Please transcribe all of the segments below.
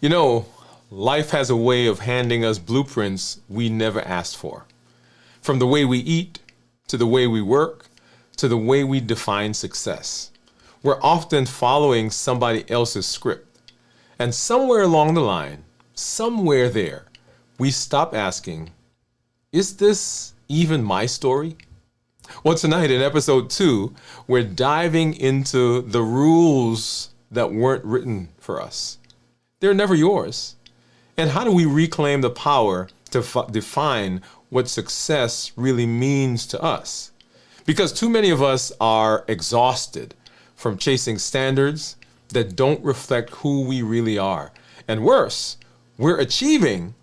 You know, life has a way of handing us blueprints we never asked for. From the way we eat, to the way we work, to the way we define success. We're often following somebody else's script. And somewhere along the line, somewhere there, we stop asking, is this even my story? Well, tonight in episode 2, we're diving into the rules that weren't written for us. They're never yours. And how do we reclaim the power to define what success really means to us? Because too many of us are exhausted from chasing standards that don't reflect who we really are. And worse, we're getting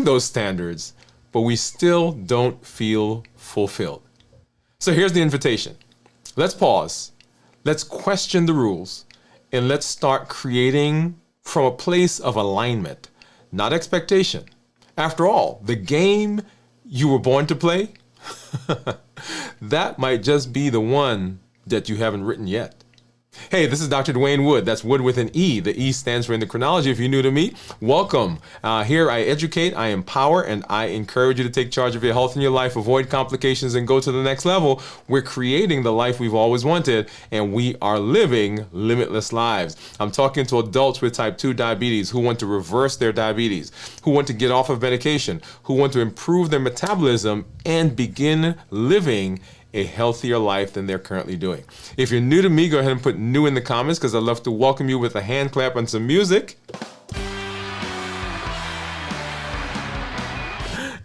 those standards, but we still don't feel fulfilled. So here's the invitation. Let's pause. Let's question the rules. And let's start creating from a place of alignment, not expectation. After all, the game you were born to play, that might just be the one that you haven't written yet. Hey, this is Dr. Dwain Woode. That's Wood with an E. The E stands for endocrinology. If you're new to me, welcome. Here I educate, I empower, and I encourage you to take charge of your health and your life, avoid complications, and go to the next level. We're creating the life we've always wanted, and we are living limitless lives. I'm talking to adults with type 2 diabetes who want to reverse their diabetes, who want to get off of medication, who want to improve their metabolism and begin living a healthier life than they're currently doing. If you're new to me, go ahead and put new in the comments because I'd love to welcome you with a hand clap and some music.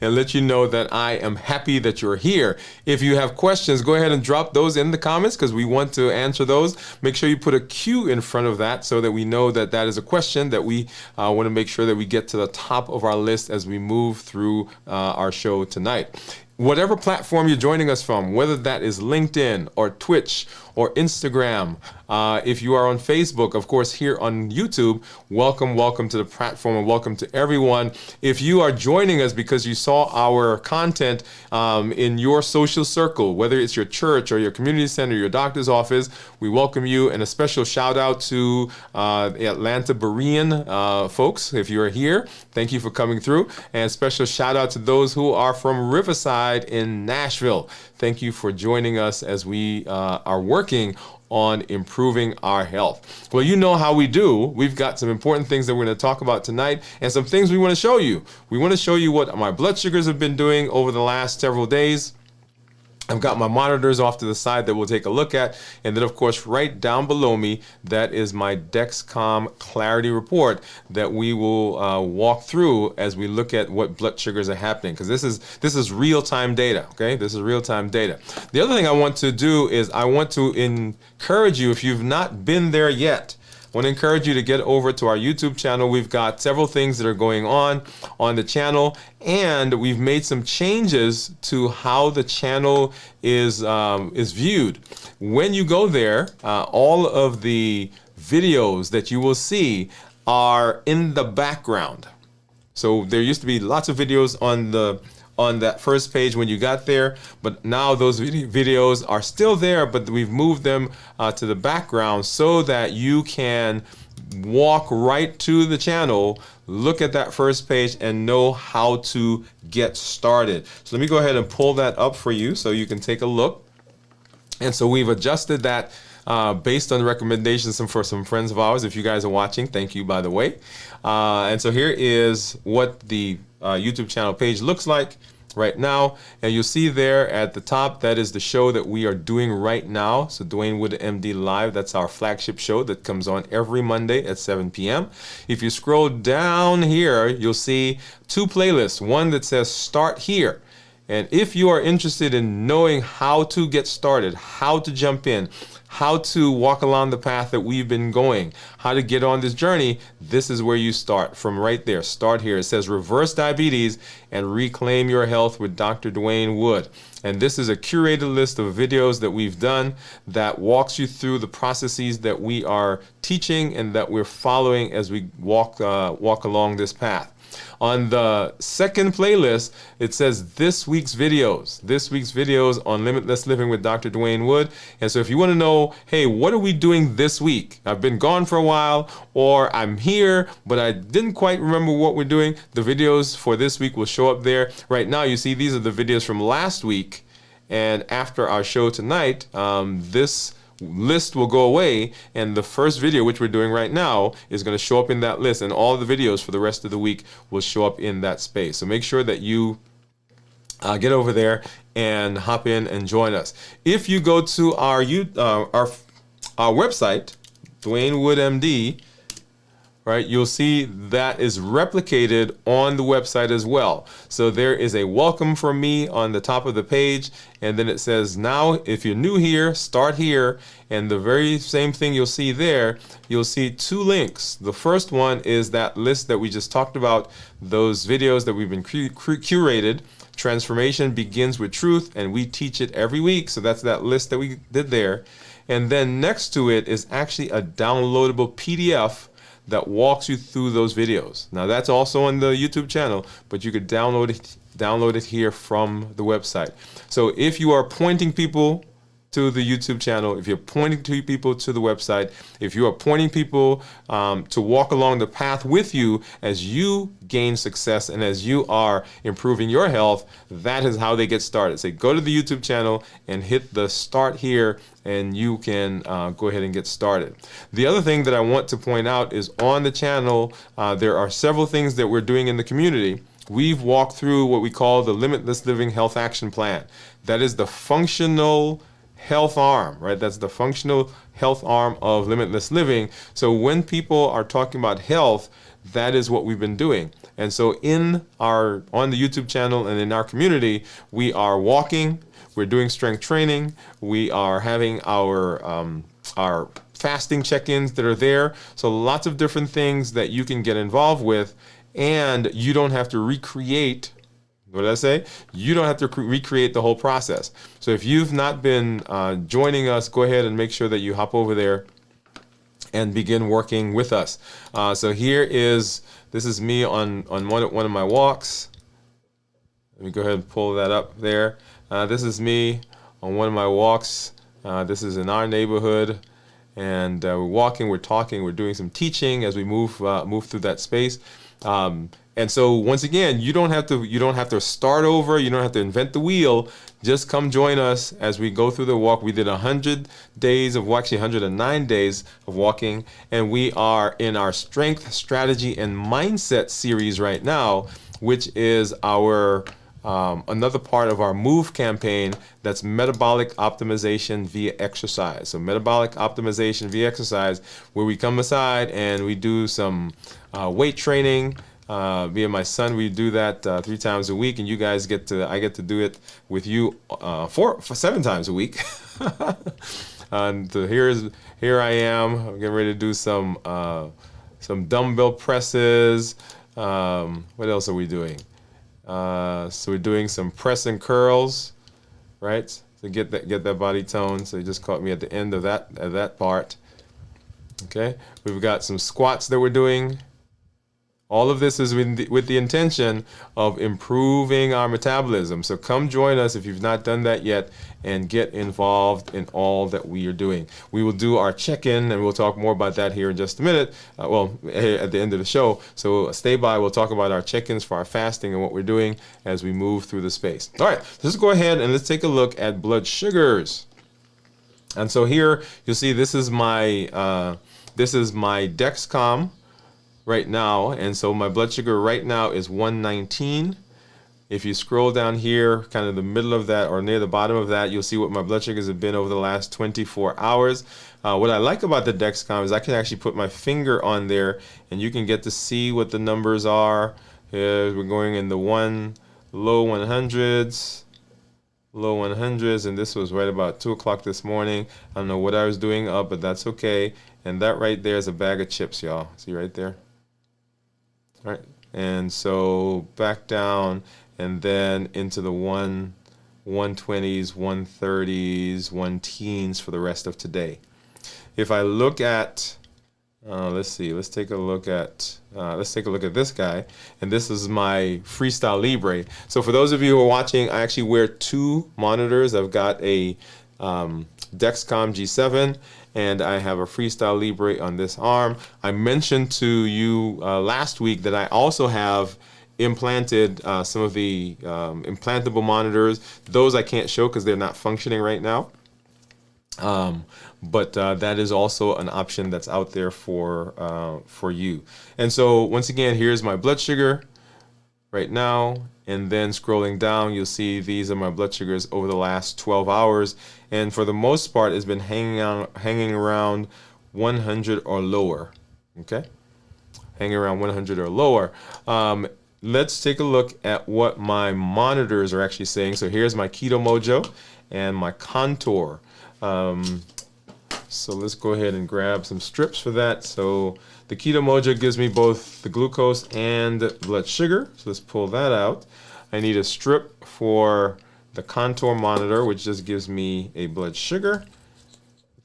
And let you know that I am happy that you're here. If you have questions, go ahead and drop those in the comments because we want to answer those. Make sure you put a Q in front of that so that we know that that is a question that we want to make sure that we get to the top of our list as we move through our show tonight. Whatever platform you're joining us from, whether that is LinkedIn or Twitch or Instagram, if you are on Facebook, of course, here on YouTube, welcome to the platform and welcome to everyone. If you are joining us because you saw our content in your social circle, whether it's your church or your community center, your doctor's office, we welcome you. And a special shout out to the Atlanta Berean folks. If you are here, thank you for coming through. And special shout out to those who are from Riverside in Nashville. Thank you for joining us as we are working on improving our health. Well, you know how we do. We've got some important things that we're going to talk about tonight and some things we want to show you. We want to show you what my blood sugars have been doing over the last several days. I've got my monitors off to the side that we'll take a look at. And then, of course, right down below me, that is my Dexcom Clarity Report that we will walk through as we look at what blood sugars are happening. Because this is real-time data, okay? This is real-time data. The other thing I want to do is I want to encourage you, if you've not been there yet, I want to encourage you to get over to our YouTube channel. We've got several things that are going on the channel, and we've made some changes to how the channel is viewed. When you go there, all of the videos that you will see are in the background. So there used to be lots of videos on that first page when you got there, but now those videos are still there, but we've moved them to the background so that you can walk right to the channel, look at that first page, and know how to get started. So let me go ahead and pull that up for you so you can take a look. And so we've adjusted that based on the recommendations for some friends of ours. If you guys are watching, thank you, by the way. And so here is what the YouTube channel page looks like right now, and you'll see there at the top, that is the show that we are doing right now. So Dwain Woode MD Live, that's our flagship show that comes on every Monday at 7 p.m. If you scroll down here, you'll see two playlists, one that says Start Here. And if you are interested in knowing how to get started, how to jump in, how to walk along the path that we've been going, how to get on this journey, this is where you start from right there. Start here. It says Reverse Diabetes and Reclaim Your Health with Dr. Dwain Woode. And this is a curated list of videos that we've done that walks you through the processes that we are teaching and that we're following as we walk along this path. On the second playlist, it says this week's videos on Limitless Living with Dr. Dwain Woode. And so if you want to know, hey, what are we doing this week? I've been gone for a while, or I'm here, but I didn't quite remember what we're doing. The videos for this week will show up there. Right now, you see these are the videos from last week. And after our show tonight, this list will go away, and the first video, which we're doing right now, is going to show up in that list, and all the videos for the rest of the week will show up in that space. So make sure that you get over there and hop in and join us. If you go to our website, Dwain Woode MD, right, you'll see that is replicated on the website as well. So there is a welcome from me on the top of the page, and then it says, now if you're new here, start here. And the very same thing you'll see there, you'll see two links. The first one is that list that we just talked about, those videos that we've been curated. Transformation begins with truth, and we teach it every week. So that's that list that we did there. And then next to it is actually a downloadable PDF that walks you through those videos. Now that's also on the YouTube channel, but you could download it here from the website. So if you are pointing people to the YouTube channel, if you're pointing to people to the website, if you are pointing people to walk along the path with you as you gain success and as you are improving your health, that is how they get started. So go to the YouTube channel and hit the start here, and you can go ahead and get started. The other thing that I want to point out is on the channel, there are several things that we're doing in the community. We've walked through what we call the Limitless Living Health Action Plan. That is the functional health arm, right? That's the functional health arm of Limitless Living. So when people are talking about health, that is what we've been doing. And so on the YouTube channel and in our community, we are walking, we're doing strength training, we are having our fasting check-ins that are there. So lots of different things that you can get involved with, and you don't have to recreate. What did I say? You don't have to recreate the whole process. So if you've not been joining us, go ahead and make sure that you hop over there and begin working with us. So this is me on one of my walks. Let me go ahead and pull that up there. This is me on one of my walks. This is in our neighborhood, and we're walking, we're talking, we're doing some teaching as we move through that space. And so once again, you don't have to start over. You don't have to invent the wheel. Just come join us as we go through the walk. We did 109 days of walking, and we are in our strength, strategy, and mindset series right now, which is our another part of our MOVE campaign. That's metabolic optimization via exercise. So metabolic optimization via exercise, where we come aside and we do some weight training. Me and my son, we do that 3 times a week, and you guys I get to do it with you for 7 times a week. And here I am. I'm getting ready to do some dumbbell presses. What else are we doing? So we're doing some press and curls, right? To get that body tone. So you just caught me at the end of that part. Okay, we've got some squats that we're doing. All of this is with the intention of improving our metabolism. So come join us if you've not done that yet, and get involved in all that we are doing. We will do our check-in, and we'll talk more about that here in just a minute. At the end of the show. So stay by. We'll talk about our check-ins for our fasting and what we're doing as we move through the space. All right, let's go ahead and let's take a look at blood sugars. And so here you'll see this is my Dexcom right now, and so my blood sugar right now is 119. If you scroll down here, kind of the middle of that or near the bottom of that, you'll see what my blood sugars have been over the last 24 hours. What I like about the Dexcom is I can actually put my finger on there, and you can get to see what the numbers are. We're going in the low 100s, and this was right about 2 o'clock this morning. I don't know what I was doing up, but that's okay. And that right there is a bag of chips, y'all. See right there? All right, and so back down, and then into the 120s, 130s, 1 teens for the rest of today. If I look at Let's see. Let's take a look at this guy, and this is my Freestyle Libre. So for those of you who are watching, I actually wear two monitors. I've got a Dexcom G7, and I have a Freestyle Libre on this arm. I mentioned to you last week that I also have implanted some of the implantable monitors. Those I can't show because they're not functioning right now. But that is also an option that's out there for you. And so once again, here's my blood sugar right now, and then scrolling down, you'll see these are my blood sugars over the last 12 hours, and for the most part, it's been hanging around 100 or lower. Okay, hanging around 100 or lower. Let's take a look at what my monitors are actually saying. So here's my Keto Mojo and my Contour. So let's go ahead and grab some strips for that. So the Keto Mojo gives me both the glucose and blood sugar. So let's pull that out. I need a strip for the Contour monitor, which just gives me a blood sugar.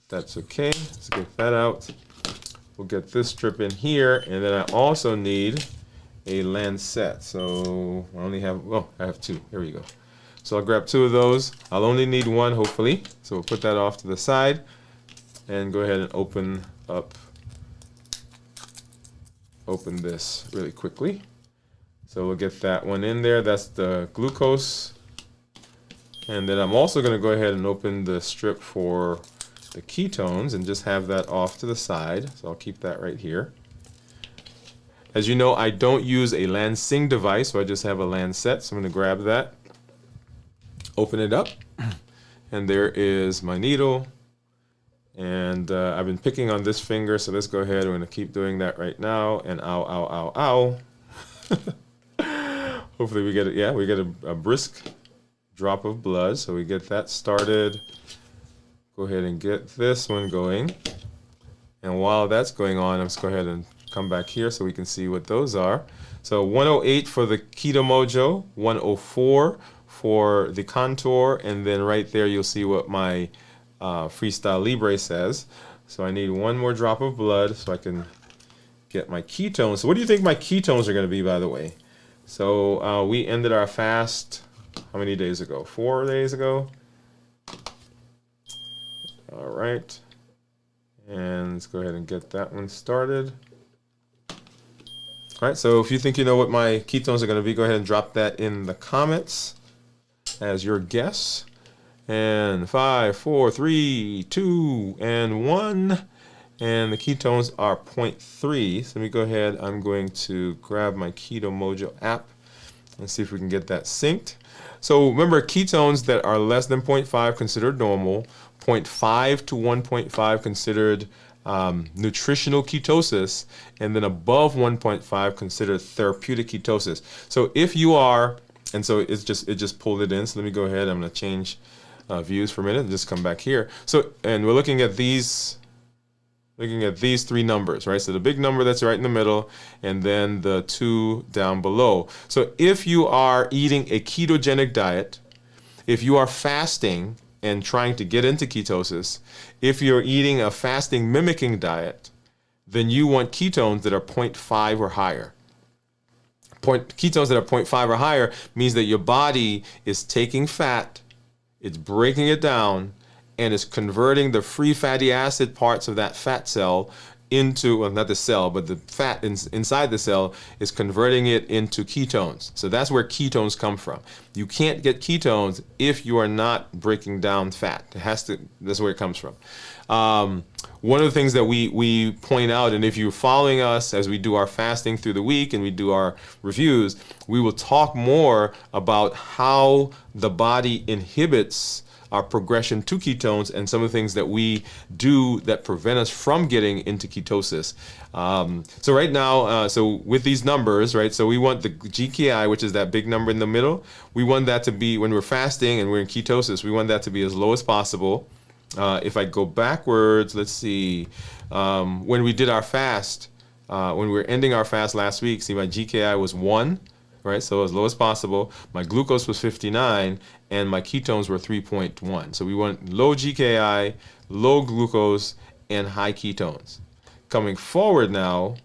That's okay. Let's get that out. We'll get this strip in here, and then I also need a Lancet. So I only have, oh, I have two. Here we go. So I'll grab two of those. I'll only need one, hopefully. So we'll put that off to the side and go ahead and open this really quickly. So we'll get that one in there. That's the glucose. And then I'm also going to go ahead and open the strip for the ketones and just have that off to the side. So I'll keep that right here. As you know, I don't use a Lansing device, so I just have a Lancet. So I'm going to grab that, open it up, and there is my needle. And I've been picking on this finger, so let's go ahead. We're going to keep doing that right now. And ow, ow, ow, ow. Hopefully we get it. Yeah, we get a brisk drop of blood. So we get that started. Go ahead and get this one going. And while that's going on, let's go ahead and come back here so we can see what those are. So 108 for the Keto Mojo, 104 for the Contour, and then right there you'll see what my Freestyle Libre says. So I need one more drop of blood so I can get my ketones. So what do you think my ketones are going to be, by the way? So we ended our fast how many days ago? 4 days ago. All right. And let's go ahead and get that one started. All right, so if you think you know what my ketones are going to be, go ahead and drop that in the comments as your guess. And 5, 4, 3, 2, and 1. And the ketones are 0.3. So let me go ahead. I'm going to grab my Keto Mojo app and see if we can get that synced. So remember, ketones that are less than 0.5 considered normal, 0.5 to 1.5 considered nutritional ketosis, and then above 1.5 considered therapeutic ketosis. So if you are, and so it just pulled it in. So let me go ahead. I'm going to change views for a minute and just come back here. So, and we're looking at these three numbers, right? So the big number that's right in the middle, and then the two down below. So if you are eating a ketogenic diet, if you are fasting and trying to get into ketosis, if you're eating a fasting mimicking diet, then you want ketones that are 0.5 or higher. Ketones that are 0.5 or higher means that your body is taking fat, it's breaking it down, and it's converting the free fatty acid parts of that fat cell into, well, not the cell, but the fat inside the cell is converting it into ketones. So that's where ketones come from. You can't get ketones if you are not breaking down fat. That's where it comes from. One of the things that we point out, and if you're following us as we do our fasting through the week and we do our reviews, we will talk more about how the body inhibits our progression to ketones and some of the things that we do that prevent us from getting into ketosis. So right now, so with these numbers, right, so we want the GKI, which is that big number in the middle, we want that to be, when we're fasting and we're in ketosis, we want that to be as low as possible. If I go backwards, let's see, when we did our fast, when we were ending our fast last week, see my GKI was 1, right? So as low as possible. My glucose was 59, and my ketones were 3.1. So we want low GKI, low glucose, and high ketones. Coming forward now,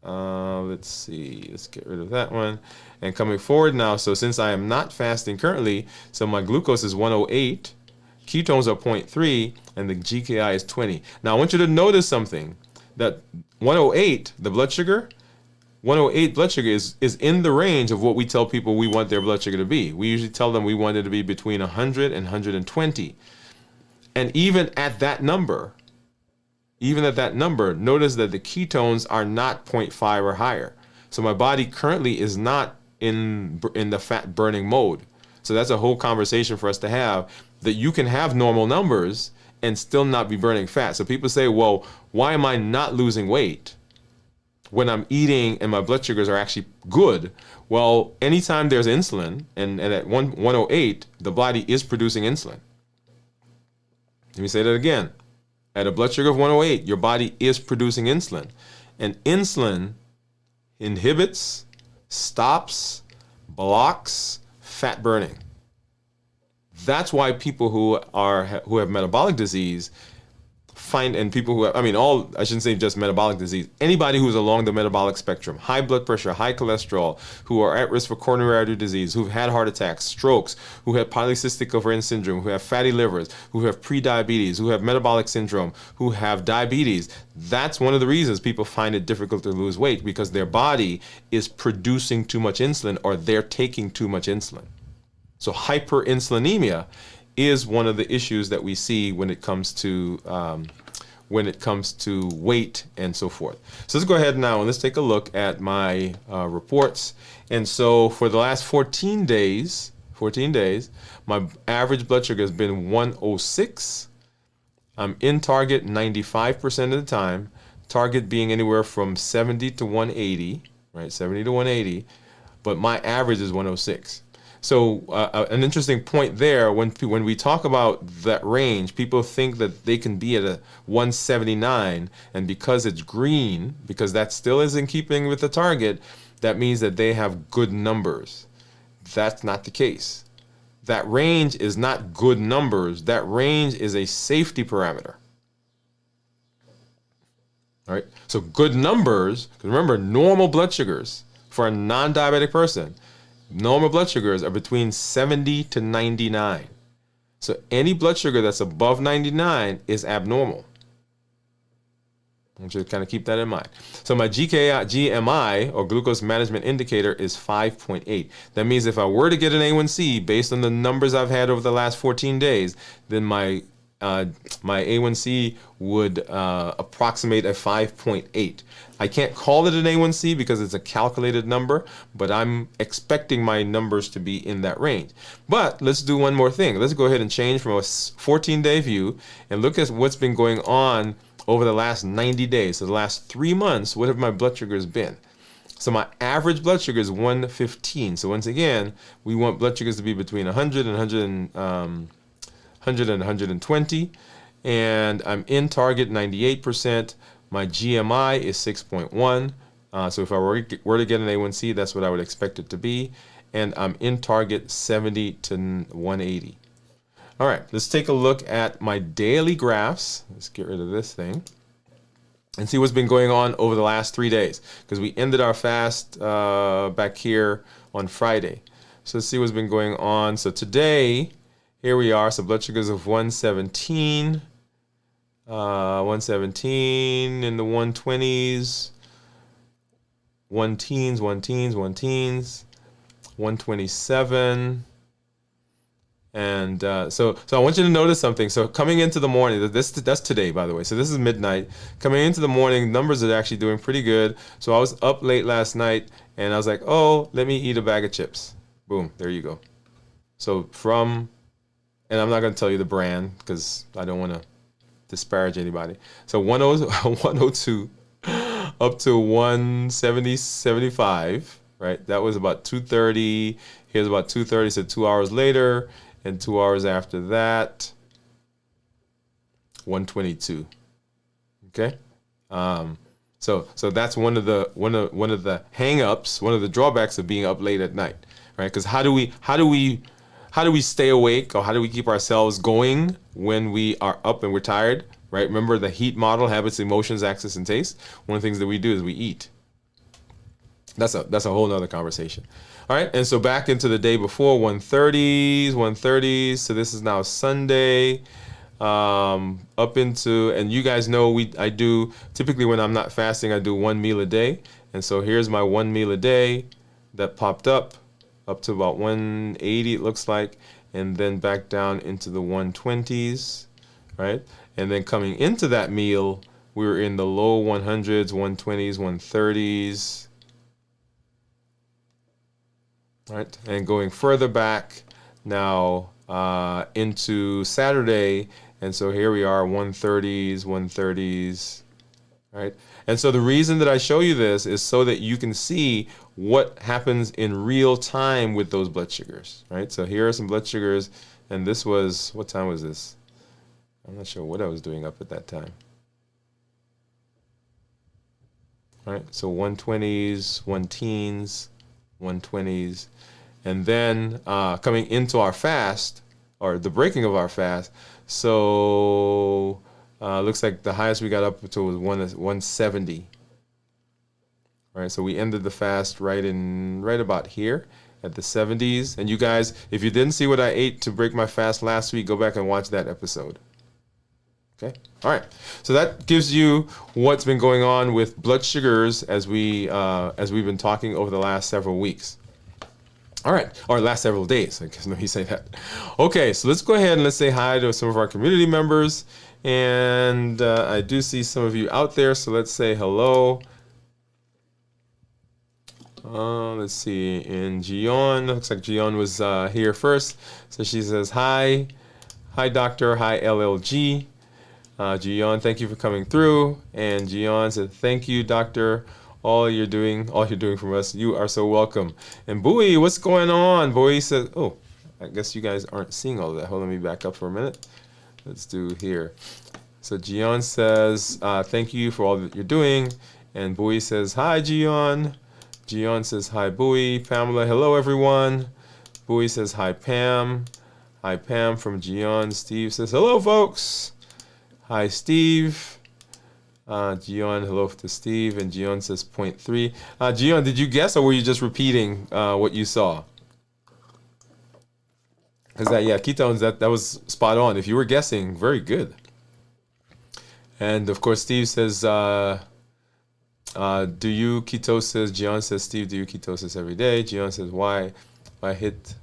let's see, let's get rid of that one. And coming forward now, so since I am not fasting currently, so my glucose is 108, ketones are 0.3, and the GKI is 20. Now I want you to notice something, that 108, the blood sugar, 108 blood sugar is in the range of what we tell people we want their blood sugar to be. We usually tell them we want it to be between 100 and 120. And even at that number, notice that the ketones are not 0.5 or higher. So my body currently is not in the fat burning mode. So that's a whole conversation for us to have, that you can have normal numbers and still not be burning fat. So people say, well, why am I not losing weight when I'm eating and my blood sugars are actually good? Well, anytime there's insulin, and at 108, the body is producing insulin. Let me say that again. At a blood sugar of 108, your body is producing insulin. And insulin inhibits, stops, blocks fat burning. That's why people who have metabolic disease and people who have, I shouldn't say just metabolic disease, anybody who's along the metabolic spectrum, high blood pressure, high cholesterol, who are at risk for coronary artery disease, who've had heart attacks, strokes, who have polycystic ovarian syndrome, who have fatty livers, who have prediabetes, who have metabolic syndrome, who have diabetes. That's one of the reasons people find it difficult to lose weight, because their body is producing too much insulin, or they're taking too much insulin. So hyperinsulinemia is one of the issues that we see when it comes to weight and so forth. So let's go ahead now and let's take a look at my reports. And so for the last 14 days, my average blood sugar has been 106. I'm in target 95% of the time. Target being anywhere from 70 to 180, right? 70 to 180, but my average is 106. So an interesting point there, when we talk about that range, people think that they can be at a 179, and because it's green, because that still is in keeping with the target, that means that they have good numbers. That's not the case. That range is not good numbers. That range is a safety parameter. All right. So good numbers, because remember, normal blood sugars for a non-diabetic person, normal blood sugars are between 70 to 99. So any blood sugar that's above 99 is abnormal. I want you to kind of keep that in mind. So my GMI, or glucose management indicator, is 5.8. That means if I were to get an A1C based on the numbers I've had over the last 14 days, then my A1C would approximate a 5.8. I can't call it an A1C because it's a calculated number, but I'm expecting my numbers to be in that range. But let's do one more thing. Let's go ahead and change from a 14-day view and look at what's been going on over the last 90 days. So the last 3 months, what have my blood sugars been? So my average blood sugar is 115. So once again, we want blood sugars to be between 100 and 120, and I'm in target 98%. My GMI is 6.1. So if I were to get an A1C, that's what I would expect it to be. And I'm in target 70 to 180. All right, let's take a look at my daily graphs. Let's get rid of this thing and see what's been going on over the last 3 days, because we ended our fast back here on Friday. So let's see what's been going on. So today, here we are. So blood sugars of 117. 117 in the 120s, 127, and so I want you to notice something. So coming into the morning, that's today, by the way. So this is midnight. Coming into the morning, numbers are actually doing pretty good. So I was up late last night, and I was like, oh, let me eat a bag of chips. Boom, there you go. So and I'm not going to tell you the brand because I don't want to disparage anybody. So 102 up to 175, right? That was about 2:30. Here's about 2:30, so 2 hours later, and 2 hours after that, 122. Okay, so that's one of the hang-ups, one of the drawbacks of being up late at night, right? Because how do we stay awake, or how do we keep ourselves going when we are up and we're tired? right? Remember the heat model, habits, emotions, access, and taste? One of the things that we do is we eat. That's a whole nother conversation. All right, and so back into the day before, 1:30s. So this is now Sunday. Up into, and you guys know I do, typically when I'm not fasting, I do one meal a day. And so here's my one meal a day that popped up to about 180, it looks like, and then back down into the 120s, right? And then coming into that meal, we were in the low 100s, 120s, 130s, right? And going further back now into Saturday, and so here we are, 130s, right? And so the reason that I show you this is so that you can see what happens in real time with those blood sugars, right? So here are some blood sugars, and this was, what time was this? I'm not sure what I was doing up at that time. All right, so 120s, 110s, 120s, and then coming into our fast, or the breaking of our fast, so looks like the highest we got up to was 170. All right, so we ended the fast right about here at the 70s. And you guys, if you didn't see what I ate to break my fast last week, go back and watch that episode. Okay, all right. So that gives you what's been going on with blood sugars as we've been talking over the last several weeks. All right, or last several days, I guess, let me say that. Okay, so let's go ahead and let's say hi to some of our community members. And I do see some of you out there, so let's say hello. Let's see, and Gion, looks like Gion was here first. So she says, hi doctor, hi LLG. Gion, thank you for coming through. And Gion said, thank you, doctor. All you're doing for us, you are so welcome. And Bowie, what's going on? Bowie says, oh, I guess you guys aren't seeing all of that. Hold on, let me back up for a minute. Let's do here. So Gion says, thank you for all that you're doing. And Bowie says, hi, Gion. Gion says, hi, Bowie. Pamela, hello, everyone. Bowie says, hi, Pam. Hi, Pam from Gion. Steve says, hello, folks. Hi, Steve. Gion, hello to Steve. And Gion says 0.3. Gion, did you guess, or were you just repeating what you saw? Because ketones, that was spot on. If you were guessing, very good. And of course, Steve says, do you ketosis? Gion says, Steve, do you ketosis every day? Gion says, why? I hit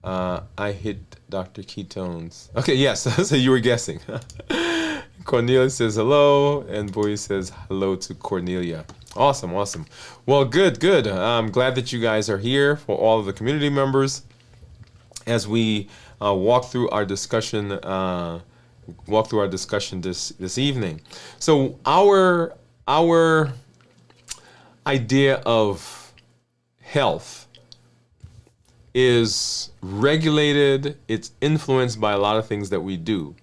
Dr. Ketones. Okay, yes, so you were guessing. Cornelia says hello, and Bowie says hello to Cornelia. Awesome. Well, good. I'm glad that you guys are here, for all of the community members, as we walk through our discussion. This evening. So our idea of health is regulated. It's influenced by a lot of things that we do.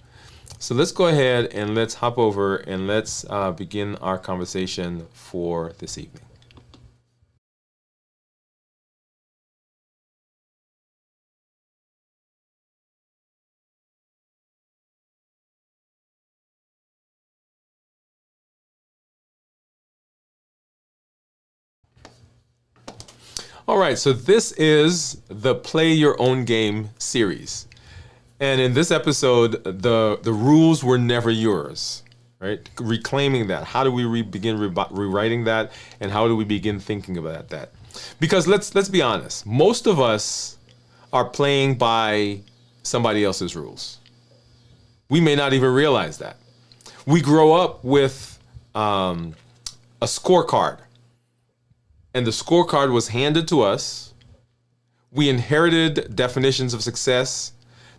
So let's go ahead and let's hop over and let's begin our conversation for this evening. All right, so this is the Play Your Own Game series. And in this episode, the rules were never yours, right? Reclaiming that. How do we begin rewriting that? And how do we begin thinking about that? Because let's be honest, most of us are playing by somebody else's rules. We may not even realize that. We grow up with a scorecard. And the scorecard was handed to us. We inherited definitions of success,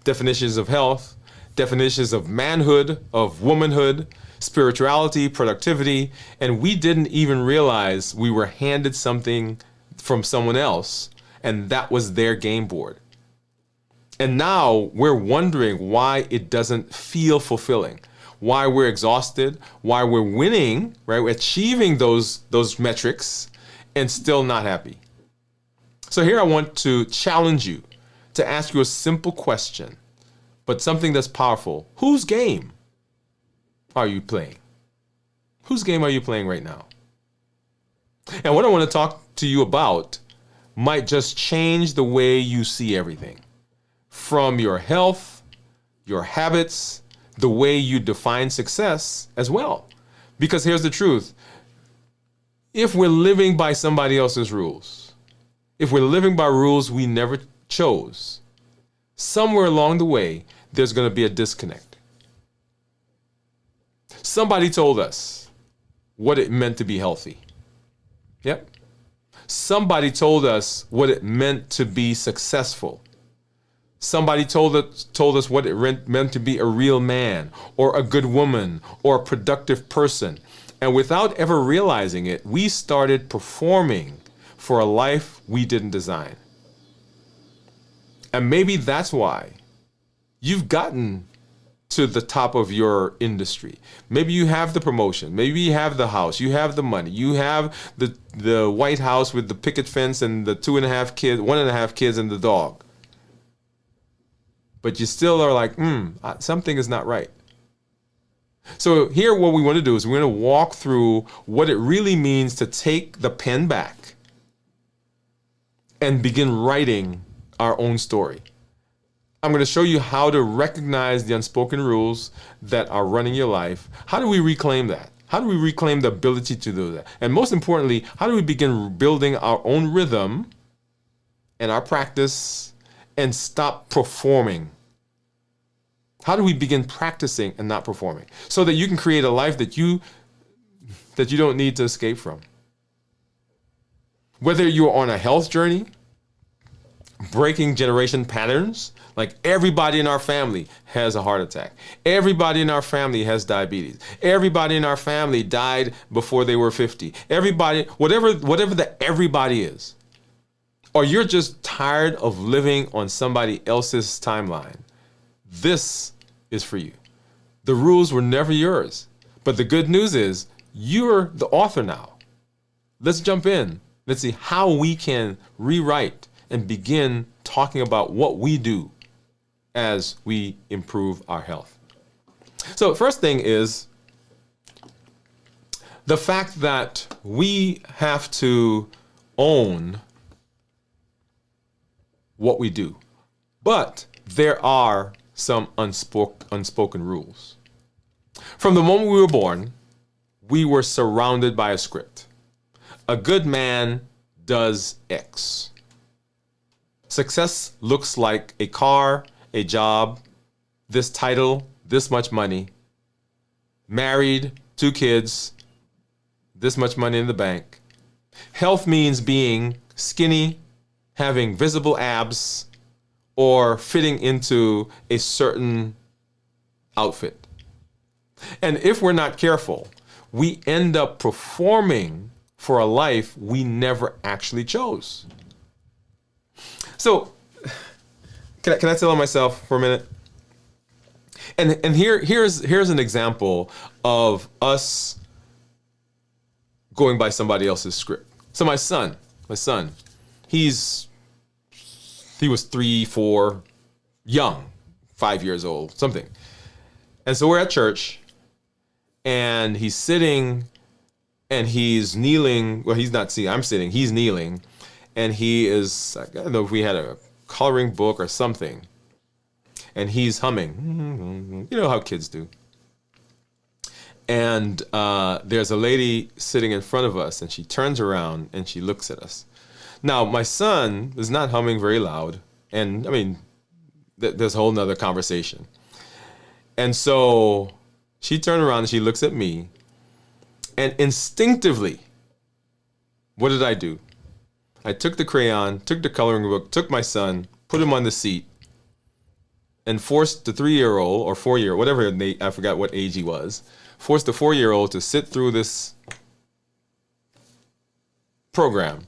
definitions of health, definitions of manhood, of womanhood, spirituality, productivity, and we didn't even realize we were handed something from someone else, and that was their game board. And now we're wondering why it doesn't feel fulfilling, why we're exhausted, why we're winning, right? We're achieving those metrics, and still not happy. So here I want to challenge you to ask you a simple question, but something that's powerful. Whose game? are you playing? Whose game are you playing right now? And what I want to talk to you about might just change the way you see everything. From your health, your habits, the way you define success as well. Because here's the truth. If we're living by somebody else's rules, if we're living by rules we never chose, somewhere along the way, there's going to be a disconnect. Somebody told us what it meant to be healthy. Yep. Somebody told us what it meant to be successful. Somebody told us what it meant to be a real man or a good woman or a productive person. And without ever realizing it, we started performing for a life we didn't design. And maybe that's why you've gotten to the top of your industry. Maybe you have the promotion. Maybe you have the house. You have the money. You have the White House with the picket fence and the 1.5 kids and the dog. But you still are like, something is not right. So here what we want to do is we're going to walk through what it really means to take the pen back and begin writing our own story. I'm going to show you how to recognize the unspoken rules that are running your life. How do we reclaim that? How do we reclaim the ability to do that? And most importantly, how do we begin building our own rhythm and our practice and stop performing? How do we begin practicing and not performing so that you can create a life that you don't need to escape from? Whether you're on a health journey, breaking generation patterns, like everybody in our family has a heart attack. Everybody in our family has diabetes. Everybody in our family died before they were 50. Everybody, whatever the everybody is. Or you're just tired of living on somebody else's timeline. This is for you. The rules were never yours. But the good news is you're the author now. Let's jump in. Let's see how we can rewrite and begin talking about what we do as we improve our health. So first thing is the fact that we have to own what we do. But there are some unspoken rules. From the moment we were born, we were surrounded by a script. A good man does X. Success looks like a car, a job, this title, this much money, married, 2 kids, this much money in the bank. Health means being skinny, having visible abs, or fitting into a certain outfit. And if we're not careful, we end up performing for a life we never actually chose. So, can I tell on myself for a minute? And here's an example of us going by somebody else's script. So my son, he was 3, 4, young, 5 years old, something. And so we're at church, and he's sitting, and he's kneeling. Well, he's not sitting. I'm sitting. He's kneeling, and he is. I don't know if we had a coloring book or something, and he's humming. You know how kids do. And there's a lady sitting in front of us, and she turns around and she looks at us. Now, my son is not humming very loud, and I mean, there's a whole nother conversation. And so she turned around and she looks at me, and instinctively, what did I do? I took the crayon, took the coloring book, took my son, put him on the seat, and forced the 3-year-old or 4-year, whatever, I forgot what age he was, forced the 4-year-old to sit through this program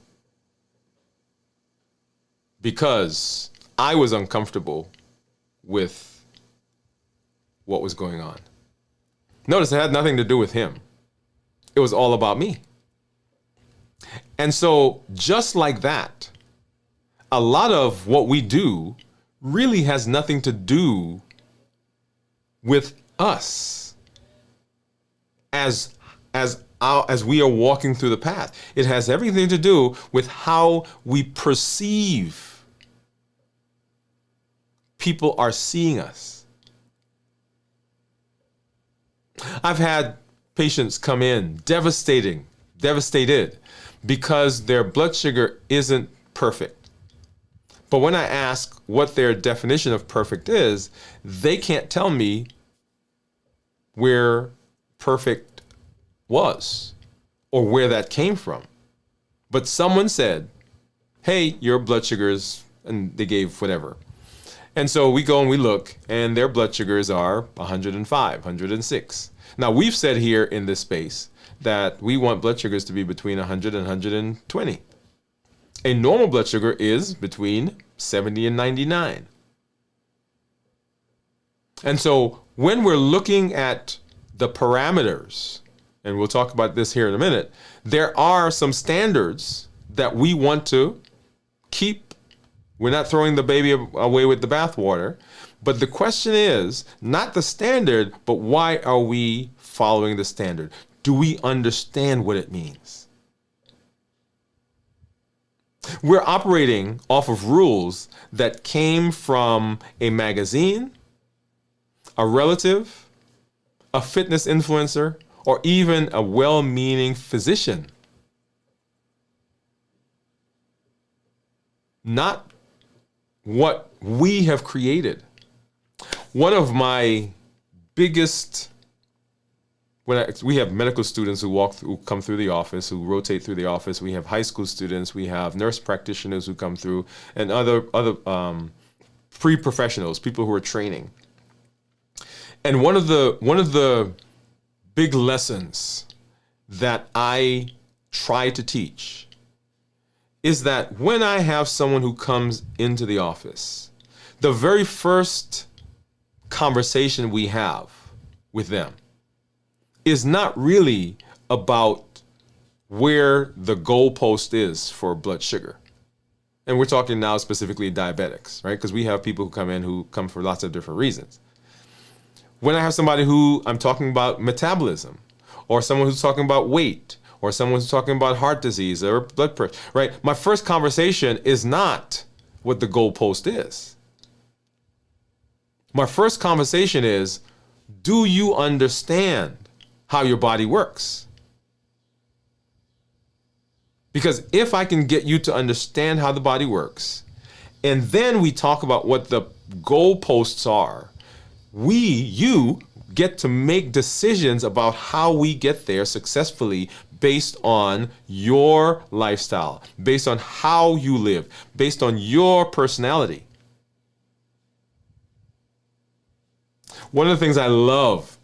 because I was uncomfortable with what was going on. Notice it had nothing to do with him. It was all about me. And so just like that, a lot of what we do really has nothing to do with us. as we are walking through the path. It has everything to do with how we perceive people are seeing us. I've had patients come in devastated because their blood sugar isn't perfect. But when I ask what their definition of perfect is, they can't tell me where perfect was or where that came from. But someone said, hey, your blood sugars, and they gave whatever. And so we go and we look, and their blood sugars are 105, 106. Now, we've said here in this space that we want blood sugars to be between 100 and 120. A normal blood sugar is between 70 and 99. And so when we're looking at the parameters, and we'll talk about this here in a minute, there are some standards that we want to keep. We're not throwing the baby away with the bathwater. But the question is not the standard, but why are we following the standard? Do we understand what it means? We're operating off of rules that came from a magazine, a relative, a fitness influencer, or even a well-meaning physician. Not what we have created. One of my biggest, we have medical students who come through the office, who rotate through the office. We have high school students. We have nurse practitioners who come through, and other pre-professionals, people who are training. And one of the big lessons that I try to teach is that when I have someone who comes into the office, the very first conversation we have with them is not really about where the goalpost is for blood sugar. And we're talking now specifically diabetics, right? Because we have people who come for lots of different reasons. When I have somebody who I'm talking about metabolism, or someone who's talking about weight, or someone who's talking about heart disease or blood pressure, right? My first conversation is not what the goalpost is. My first conversation is, do you understand how your body works? Because if I can get you to understand how the body works, and then we talk about what the goalposts are, you get to make decisions about how we get there successfully based on your lifestyle, based on how you live, based on your personality. One of the things I love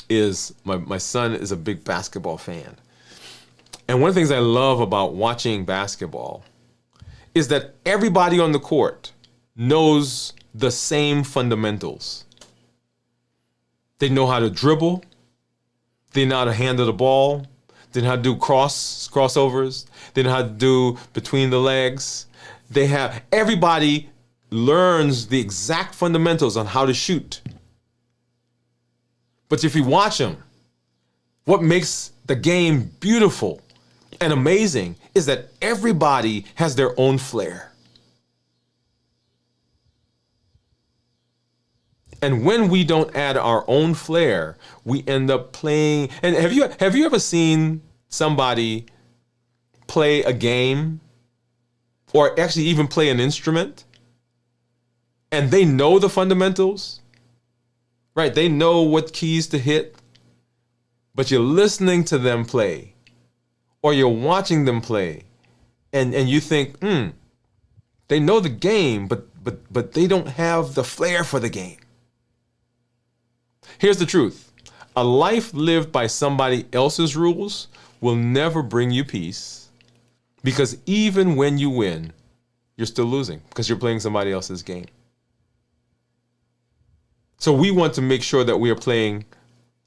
is my son is a big basketball fan. And one of the things I love about watching basketball is that everybody on the court knows the same fundamentals. They know how to dribble. They know how to handle the ball. They know how to do crossovers. They know how to do between the legs. Everybody learns the exact fundamentals on how to shoot. But if you watch them, what makes the game beautiful and amazing is that everybody has their own flair. And when we don't add our own flair, we end up playing. And have you ever seen somebody play a game or actually even play an instrument and they know the fundamentals, right? They know what keys to hit, but you're listening to them play or you're watching them play and you think, they know the game, but they don't have the flair for the game. Here's the truth. A life lived by somebody else's rules will never bring you peace, because even when you win, you're still losing because you're playing somebody else's game. So we want to make sure that we are playing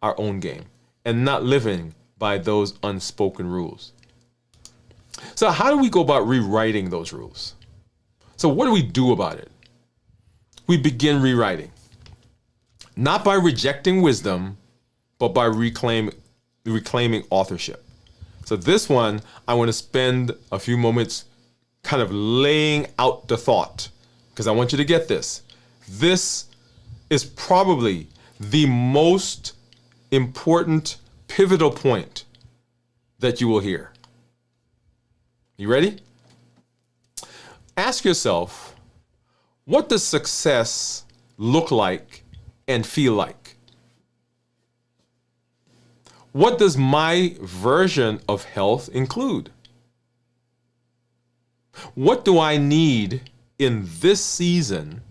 our own game and not living by those unspoken rules. So how do we go about rewriting those rules? So what do we do about it? We begin rewriting. Not by rejecting wisdom, but by reclaiming authorship. So this one, I want to spend a few moments kind of laying out the thought, because I want you to get this. This is probably the most important pivotal point that you will hear. You ready? Ask yourself, what does success look like and feel like? What does my version of health include? What do I need in this season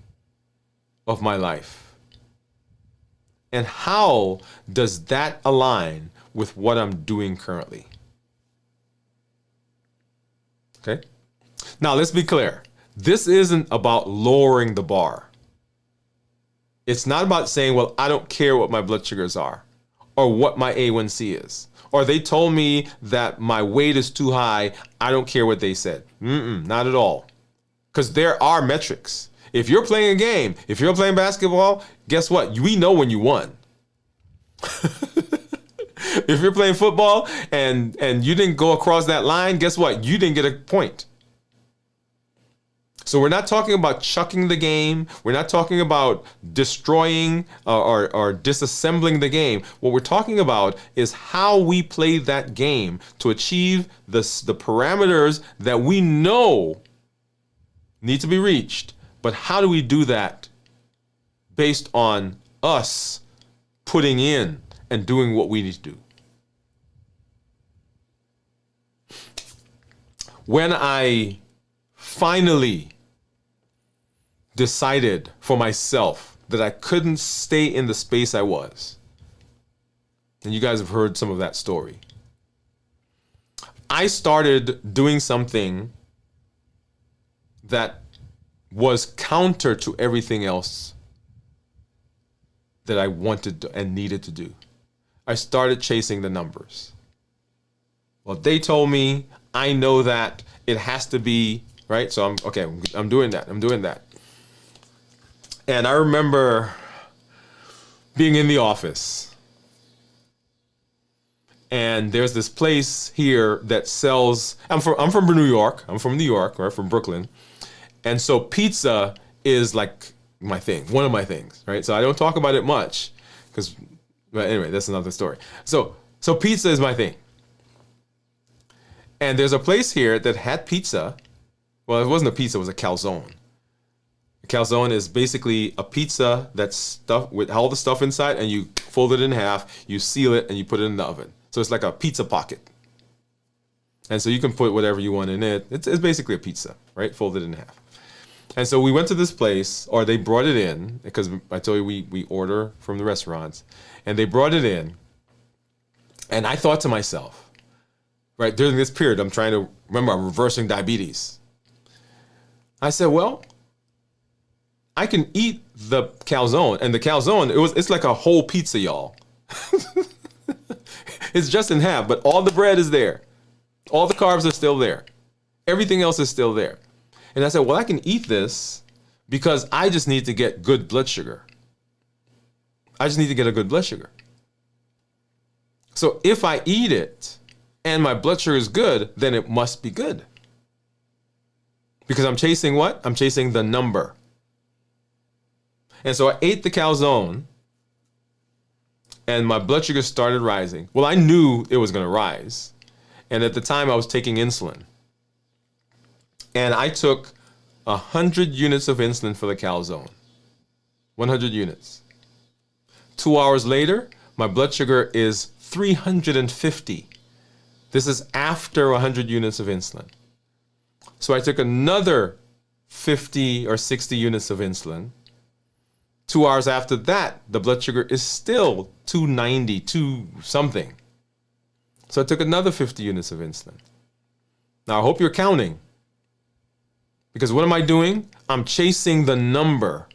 of my life? And how does that align with what I'm doing currently? Okay? Now, let's be clear. This isn't about lowering the bar. It's not about saying, well, I don't care what my blood sugars are or what my A1C is. Or they told me that my weight is too high. I don't care what they said. Not at all. Because there are metrics. If you're playing a game, if you're playing basketball, guess what? We know when you won. If you're playing football and you didn't go across that line, guess what? You didn't get a point. So we're not talking about chucking the game. We're not talking about destroying or disassembling the game. What we're talking about is how we play that game to achieve the parameters that we know need to be reached. But how do we do that based on us putting in and doing what we need to do? When I finally decided for myself that I couldn't stay in the space I was, and you guys have heard some of that story, I started doing something that was counter to everything else that I wanted and needed to do. I started chasing the numbers. Well, they told me, I know that it has to be, right? So I'm doing that. And I remember being in the office, and there's this place here that sells, I'm from New York, right, from Brooklyn. And so pizza is like my thing, one of my things, right? So I don't talk about it much but anyway, that's another story. So pizza is my thing. And there's a place here that had pizza. Well, it wasn't a pizza, it was a calzone. A calzone is basically a pizza that's stuffed with all the stuff inside, and you fold it in half, you seal it, and you put it in the oven. So it's like a pizza pocket. And so you can put whatever you want in it. It's basically a pizza, right? Folded in half. And so we went to this place, or they brought it in, because I told you we order from the restaurants, and they brought it in. And I thought to myself, right, during this period, I'm reversing diabetes. I said, well, I can eat the calzone, and the calzone, it's like a whole pizza, y'all. It's just in half, but all the bread is there. All the carbs are still there. Everything else is still there. And I said, well, I can eat this because I just need to get good blood sugar. I just need to get a good blood sugar. So if I eat it and my blood sugar is good, then it must be good. Because I'm chasing what? I'm chasing the number. And so I ate the calzone and my blood sugar started rising. Well, I knew it was going to rise. And at the time I was taking insulin. And I took 100 units of insulin for the calzone. 100 units. 2 hours later, my blood sugar is 350. This is after 100 units of insulin. So I took another 50 or 60 units of insulin. 2 hours after that, the blood sugar is still 290, 2 something. So I took another 50 units of insulin. Now I hope you're counting. Because what am I doing? I'm chasing the number.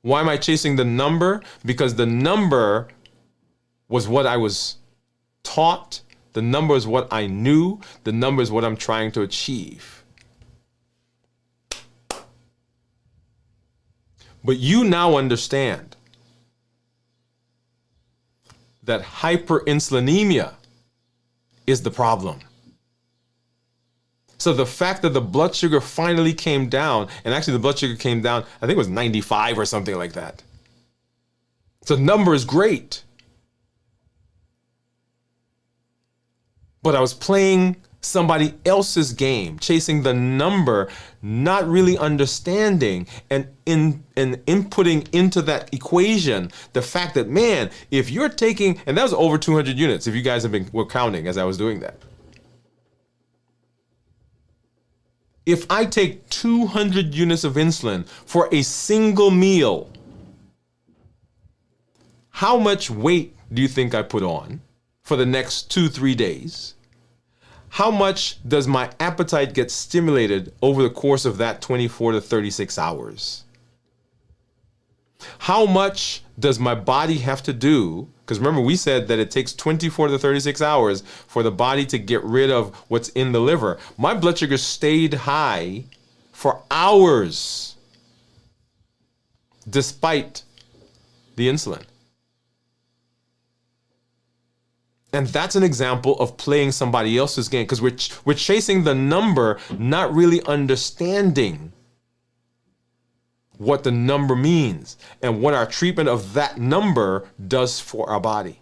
Why am I chasing the number? Because the number was what I was taught. The number is what I knew. The number is what I'm trying to achieve. But you now understand that hyperinsulinemia is the problem. So the fact that the blood sugar finally came down, and actually the blood sugar came down, I think it was 95 or something like that. So the number is great. But I was playing somebody else's game, chasing the number, not really understanding and inputting into that equation the fact that, man, if you're taking, and that was over 200 units, if you guys were counting as I was doing that. If I take 200 units of insulin for a single meal, how much weight do you think I put on for the next 2-3 days? How much does my appetite get stimulated over the course of that 24 to 36 hours? How much does my body have to do? Because remember, we said that it takes 24 to 36 hours for the body to get rid of what's in the liver. My blood sugar stayed high for hours despite the insulin. And that's an example of playing somebody else's game, because we're chasing the number, not really understanding what the number means and what our treatment of that number does for our body.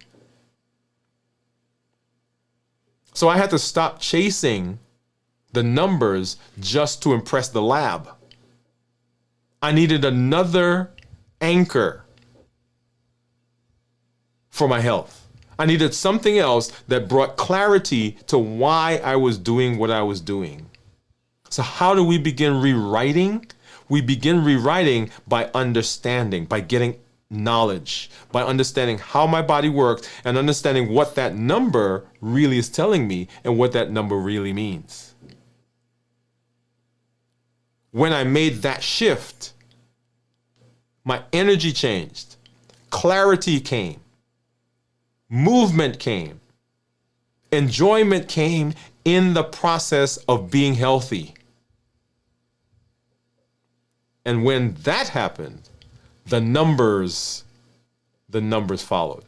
So I had to stop chasing the numbers just to impress the lab. I needed another anchor for my health. I needed something else that brought clarity to why I was doing what I was doing. So how do we begin rewriting? We begin rewriting by understanding, by getting knowledge, by understanding how my body works and understanding what that number really is telling me and what that number really means. When I made that shift, my energy changed, clarity came. Movement came. Enjoyment came in the process of being healthy. And when that happened, the numbers followed.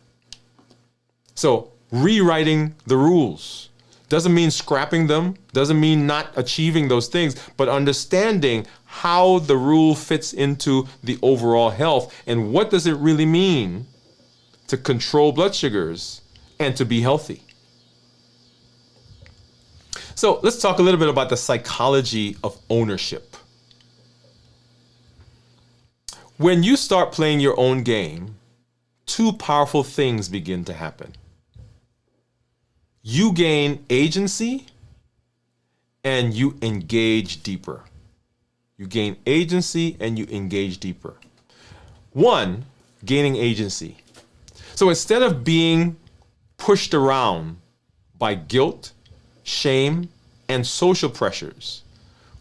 So rewriting the rules doesn't mean scrapping them, doesn't mean not achieving those things, but understanding how the rule fits into the overall health and what does it really mean to control blood sugars and to be healthy. So let's talk a little bit about the psychology of ownership. When you start playing your own game, two powerful things begin to happen. You gain agency and you engage deeper. You gain agency and you engage deeper. One, gaining agency. So instead of being pushed around by guilt, shame, and social pressures,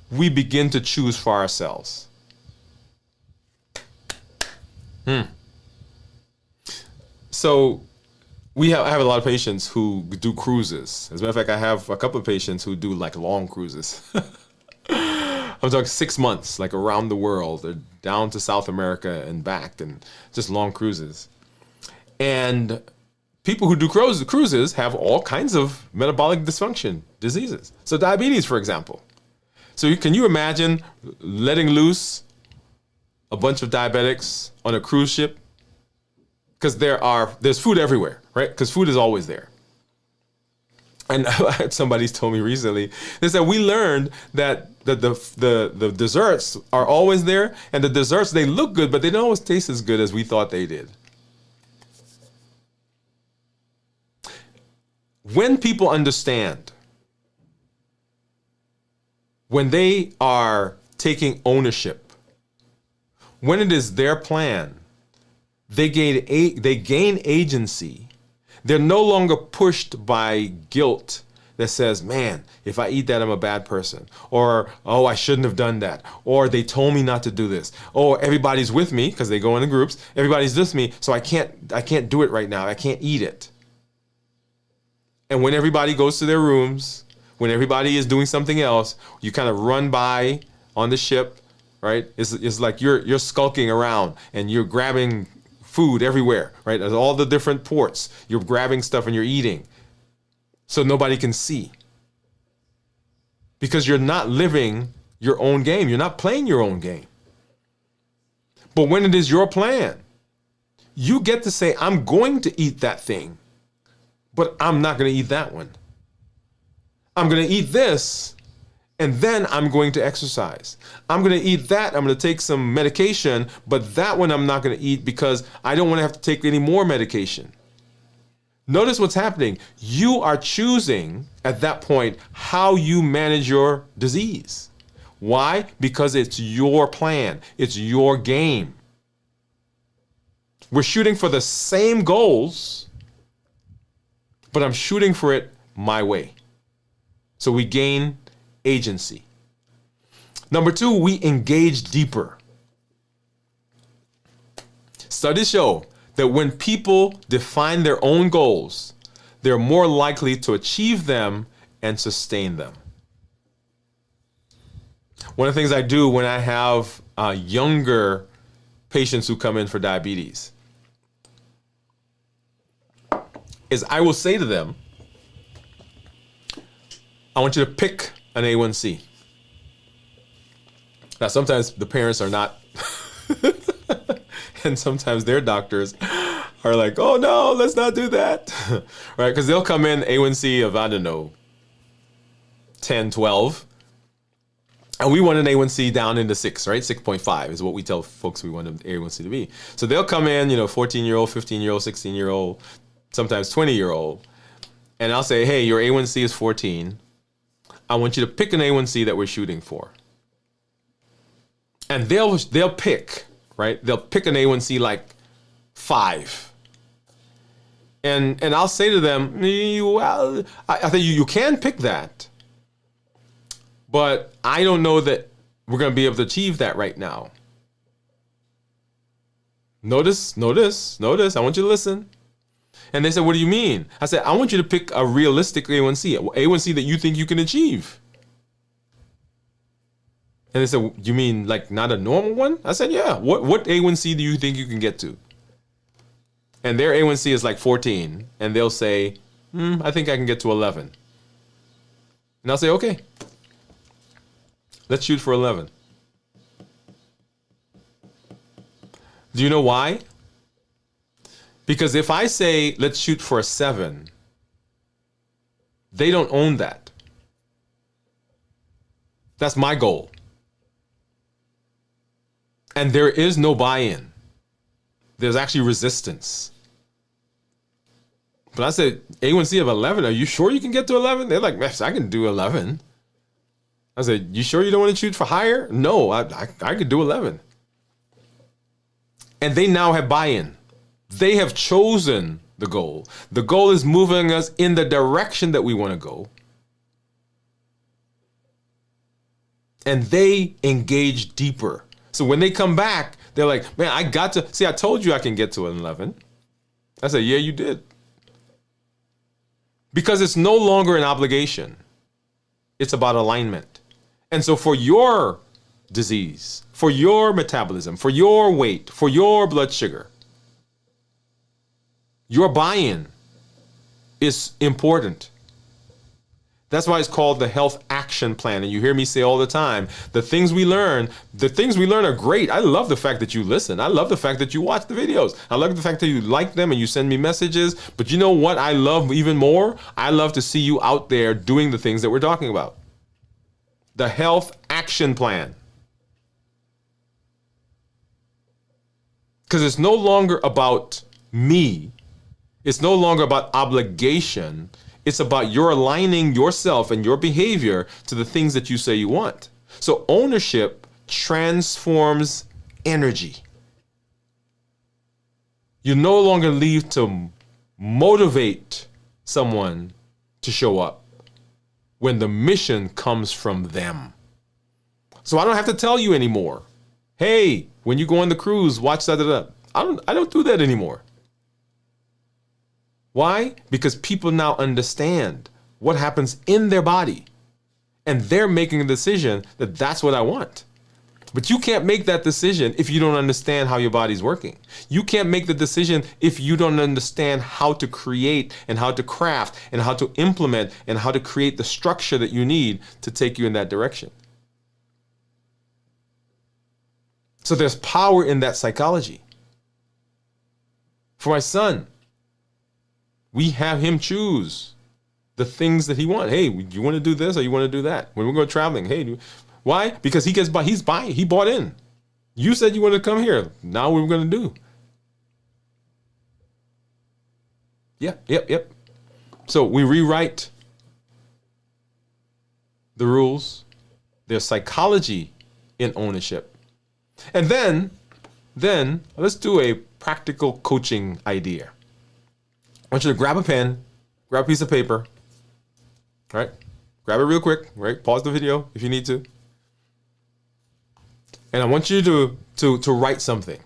we begin to choose for ourselves. So I have a lot of patients who do cruises. As a matter of fact, I have a couple of patients who do like long cruises. I'm talking 6 months, like around the world. They're down to South America and back, and just long cruises. And people who do cruises have all kinds of metabolic dysfunction diseases. So diabetes, for example. So can you imagine letting loose a bunch of diabetics on a cruise ship? Because there's food everywhere, right? Because food is always there. And somebody's told me recently, they said we learned that the desserts are always there, and the desserts, they look good, but they don't always taste as good as we thought they did. When people understand, when they are taking ownership, when it is their plan, they gain agency. They're no longer pushed by guilt that says, man, if I eat that, I'm a bad person. Or, oh, I shouldn't have done that. Or they told me not to do this. Or everybody's with me, because they go into groups. Everybody's with me, so I can't do it right now. I can't eat it. And when everybody goes to their rooms, when everybody is doing something else, you kind of run by on the ship, right? It's like you're skulking around and you're grabbing food everywhere, right? There's all the different ports. You're grabbing stuff and you're eating so nobody can see. Because you're not living your own game. You're not playing your own game. But when it is your plan, you get to say, I'm going to eat that thing, but I'm not going to eat that one. I'm going to eat this, and then I'm going to exercise. I'm going to eat that. I'm going to take some medication, but that one I'm not going to eat because I don't want to have to take any more medication. Notice what's happening. You are choosing at that point how you manage your disease. Why? Because it's your plan. It's your game. We're shooting for the same goals, but I'm shooting for it my way. So we gain agency. Number 2, we engage deeper. Studies show that when people define their own goals, they're more likely to achieve them and sustain them. One of the things I do when I have younger patients who come in for diabetes is I will say to them, I want you to pick an A1C. Now, sometimes the parents are not, and sometimes their doctors are like, oh no, let's not do that, right? Because they'll come in A1C of, I don't know, 10, 12, and we want an A1C down into 6, right? 6.5 is what we tell folks we want an A1C to be. So they'll come in, 14-year-old, 15-year-old, 16-year-old, sometimes 20-year-old, and I'll say, hey, your A1C is 14. I want you to pick an A1C that we're shooting for. And they'll pick, right? They'll pick an A1C like 5. And I'll say to them, well, I think you can pick that, but I don't know that we're going to be able to achieve that right now. Notice. I want you to listen. And they said, what do you mean? I said, I want you to pick a realistic A1C that you think you can achieve. And they said, you mean like not a normal one? I said, yeah. What A1C do you think you can get to? And their A1C is like 14. And they'll say, I think I can get to 11. And I'll say, okay, let's shoot for 11. Do you know why? Because if I say, let's shoot for a 7, they don't own that. That's my goal. And there is no buy-in. There's actually resistance. But I said, A1C of 11, are you sure you can get to 11? They're like, I can do 11. I said, you sure you don't want to shoot for higher? No, I could do 11. And they now have buy-in. They have chosen the goal. The goal is moving us in the direction that we want to go. And they engage deeper. So when they come back, they're like, man, I told you I can get to an 11. I said, yeah, you did. Because it's no longer an obligation. It's about alignment. And so for your disease, for your metabolism, for your weight, for your blood sugar, your buy-in is important. That's why it's called the health action plan. And you hear me say all the time, the things we learn are great. I love the fact that you listen. I love the fact that you watch the videos. I love the fact that you like them and you send me messages. But you know what I love even more? I love to see you out there doing the things that we're talking about. The health action plan. Because it's no longer about me. It's no longer about obligation. It's about your aligning yourself and your behavior to the things that you say you want. So ownership transforms energy. You no longer leave to motivate someone to show up when the mission comes from them. So I don't have to tell you anymore. Hey, when you go on the cruise, watch that. I don't do that anymore. Why? Because people now understand what happens in their body. And they're making a decision that that's what I want. But you can't make that decision if you don't understand how your body's working. You can't make the decision if you don't understand how to create and how to craft and how to implement and how to create the structure that you need to take you in that direction. So there's power in that psychology. For my son, we have him choose the things that he wants. Hey, you want to do this or you want to do that? When we go traveling, hey, why? Because he bought in. You said you wanted to come here. Now what we're going to do. Yep. So we rewrite the rules. There's psychology in ownership. And then let's do a practical coaching idea. I want you to grab a pen, grab a piece of paper, right? Grab it real quick, right? Pause the video if you need to. And I want you to write something.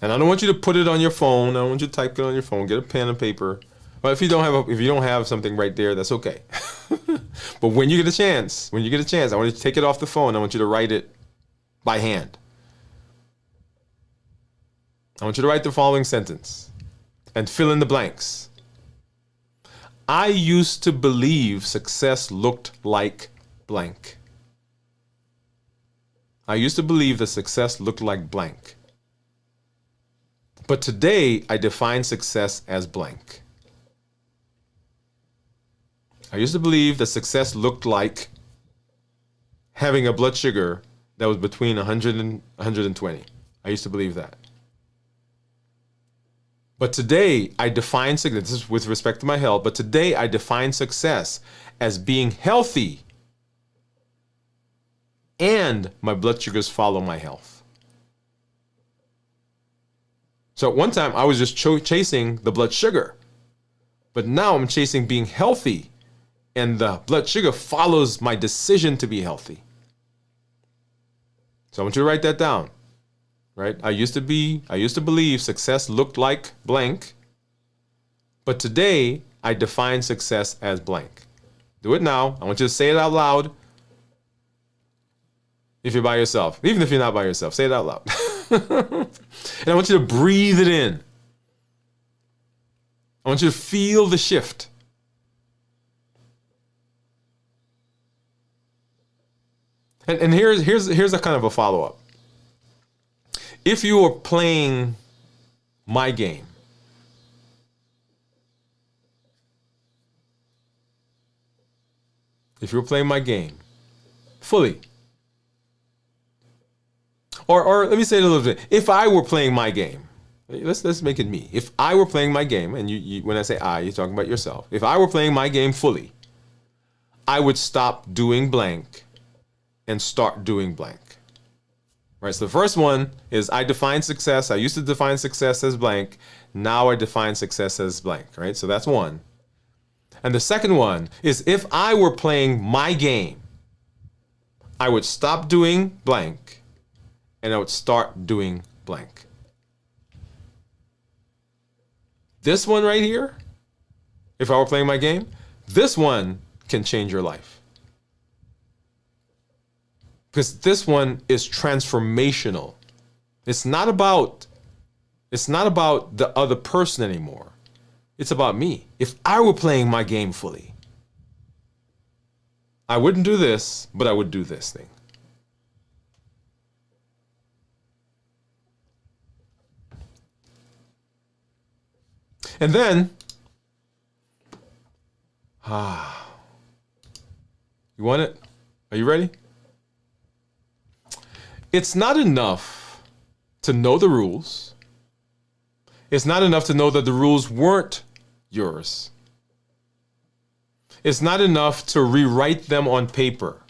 And I don't want you to put it on your phone. I don't want you to type it on your phone. Get a pen and paper. But if you don't have something right there, that's okay. But when you get a chance, I want you to take it off the phone. I want you to write it by hand. I want you to write the following sentence and fill in the blanks. I used to believe success looked like blank. I used to believe that success looked like blank. But today, I define success as blank. I used to believe that success looked like having a blood sugar that was between 100 and 120. I used to believe that. But today, I define success, this is with respect to my health, but today I define success as being healthy and my blood sugars follow my health. So at one time, I was just chasing the blood sugar, but now I'm chasing being healthy, and the blood sugar follows my decision to be healthy. So I want you to write that down, right? I used to believe success looked like blank, but today I define success as blank. Do it now. I want you to say it out loud. If you're by yourself, even if you're not by yourself, say it out loud. And I want you to breathe it in. I want you to feel the shift. And here's a kind of a follow-up. If you were playing my game, fully, or let me say it a little bit. If I were playing my game, let's make it me. If I were playing my game, and you when I say I, you're talking about yourself. If I were playing my game fully, I would stop doing blank and start doing blank. Right. So the first one is I define success. I used to define success as blank. Now I define success as blank. Right. So that's one. And the second one is if I were playing my game, I would stop doing blank and I would start doing blank. This one right here, if I were playing my game, this one can change your life. Because this one is transformational. It's not about the other person anymore. It's about me. If I were playing my game fully, I wouldn't do this, but I would do this thing. And then, you want it? Are you ready? It's not enough to know the rules. It's not enough to know that the rules weren't yours. It's not enough to rewrite them on paper.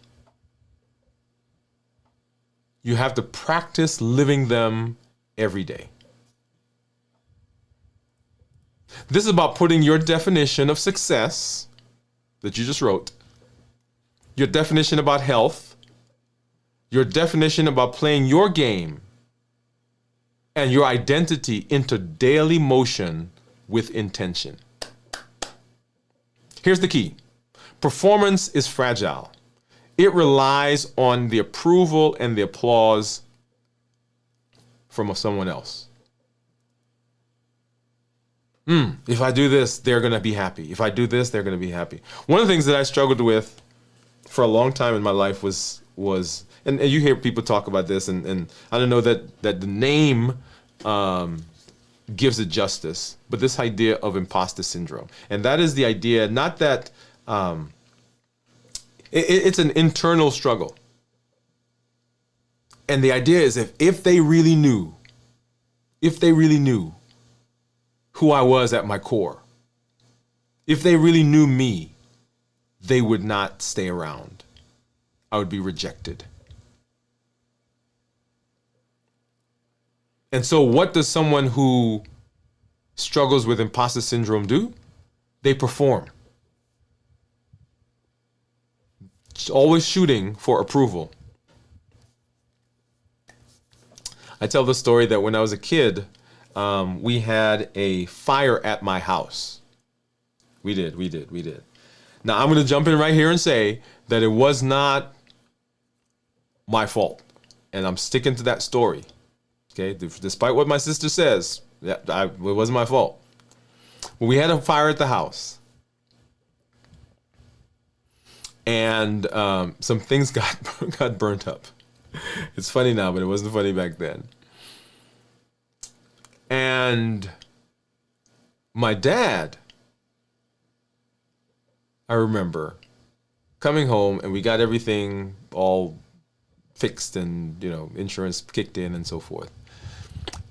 You have to practice living them every day. This is about putting your definition of success that you just wrote, your definition about health, your definition about playing your game, and your identity into daily motion with intention. Here's the key. Performance is fragile. It relies on the approval and the applause from someone else. If I do this, they're going to be happy. If I do this, they're going to be happy. One of the things that I struggled with for a long time in my life was and you hear people talk about this, and I don't know that the name gives it justice, but this idea of imposter syndrome. And that is the idea, not that it's an internal struggle. And the idea is if they really knew who I was at my core, if they really knew me, they would not stay around. I would be rejected. And so what does someone who struggles with imposter syndrome do? They perform. Always shooting for approval. I tell the story that when I was a kid, we had a fire at my house. We did. Now, I'm going to jump in right here and say that it was not my fault. And I'm sticking to that story. Okay, despite what my sister says, it wasn't my fault. But we had a fire at the house. And some things got burnt up. It's funny now, but it wasn't funny back then. And my dad, I remember coming home, and we got everything all fixed, and insurance kicked in and so forth.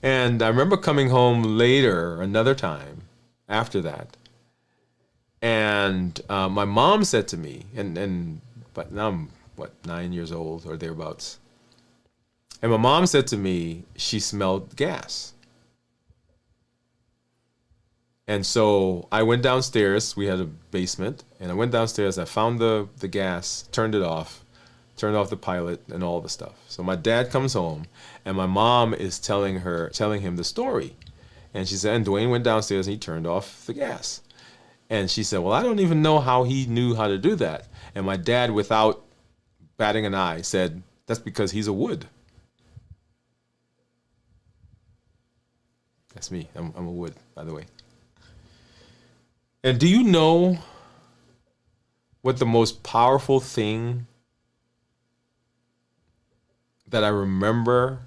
And I remember coming home later, another time after that, and my mom said to me, but now I'm 9 years old or thereabouts, and my mom said to me she smelled gas. And so I went downstairs. We had a basement, and I went downstairs. I found the gas, turned off the pilot and all the stuff. So my dad comes home, and my mom is telling him the story. And she said, and Dwain went downstairs and he turned off the gas. And she said, well, I don't even know how he knew how to do that. And my dad, without batting an eye, said, that's because he's a Woode. That's me. I'm a Woode, by the way. And do you know what the most powerful thing that I remember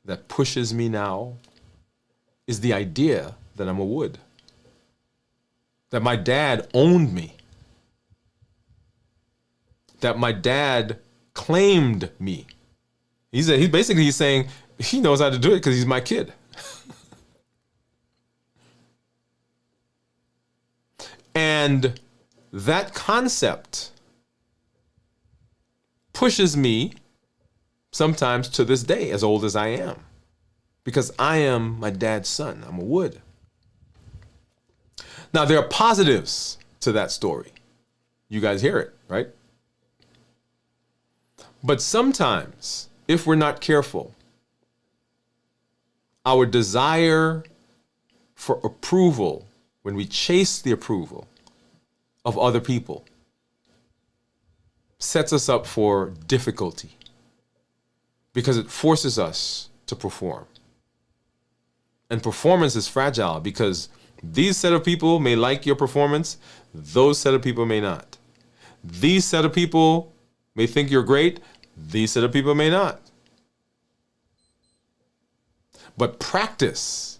that pushes me now is the idea that I'm a Woode? That my dad owned me. That my dad claimed me. He's saying he knows how to do it because he's my kid. And that concept pushes me sometimes to this day, as old as I am, because I am my dad's son. I'm a Woode. Now, there are positives to that story. You guys hear it, right? But sometimes, if we're not careful, our desire for approval, when we chase the approval of other people, sets us up for difficulty because it forces us to perform. And performance is fragile because these set of people may like your performance, those set of people may not. These set of people may think you're great, these set of people may not. But practice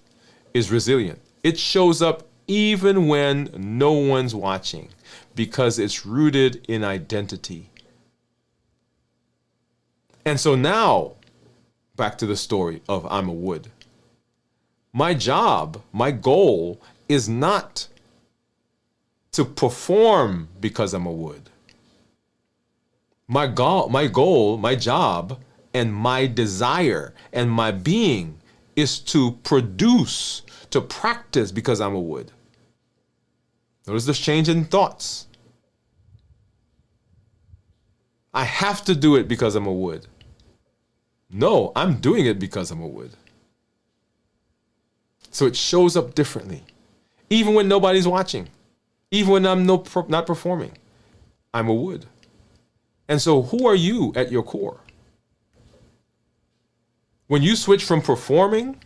is resilient. It shows up even when no one's watching, because it's rooted in identity. And so now, back to the story of I'm a Woode. My job, my goal is not to perform because I'm a Woode. My goal, my job, and my desire and my being is to produce, to practice because I'm a Woode. Notice this change in thoughts. I have to do it because I'm a Woode. No, I'm doing it because I'm a Woode. So it shows up differently. Even when nobody's watching. Even when I'm not performing. I'm a Woode. And so who are you at your core? When you switch from performing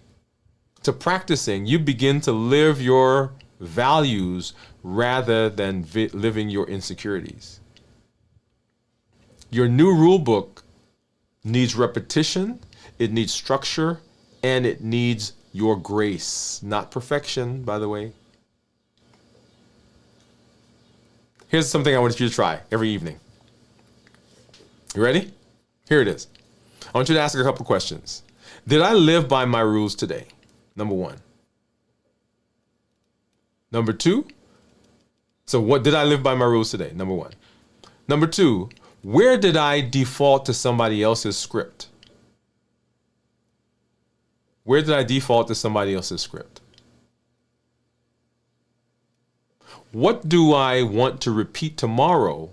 to practicing, you begin to live your values rather than living your insecurities. Your new rule book needs repetition, it needs structure, and it needs your grace, not perfection, by the way. Here's something I want you to try every evening. You ready? Here it is. I want you to ask a couple questions. Did I live by my rules today? Number one. Number two. So what did I live by my rules today? Number one. Number two, where did I default to somebody else's script? Where did I default to somebody else's script? What do I want to repeat tomorrow?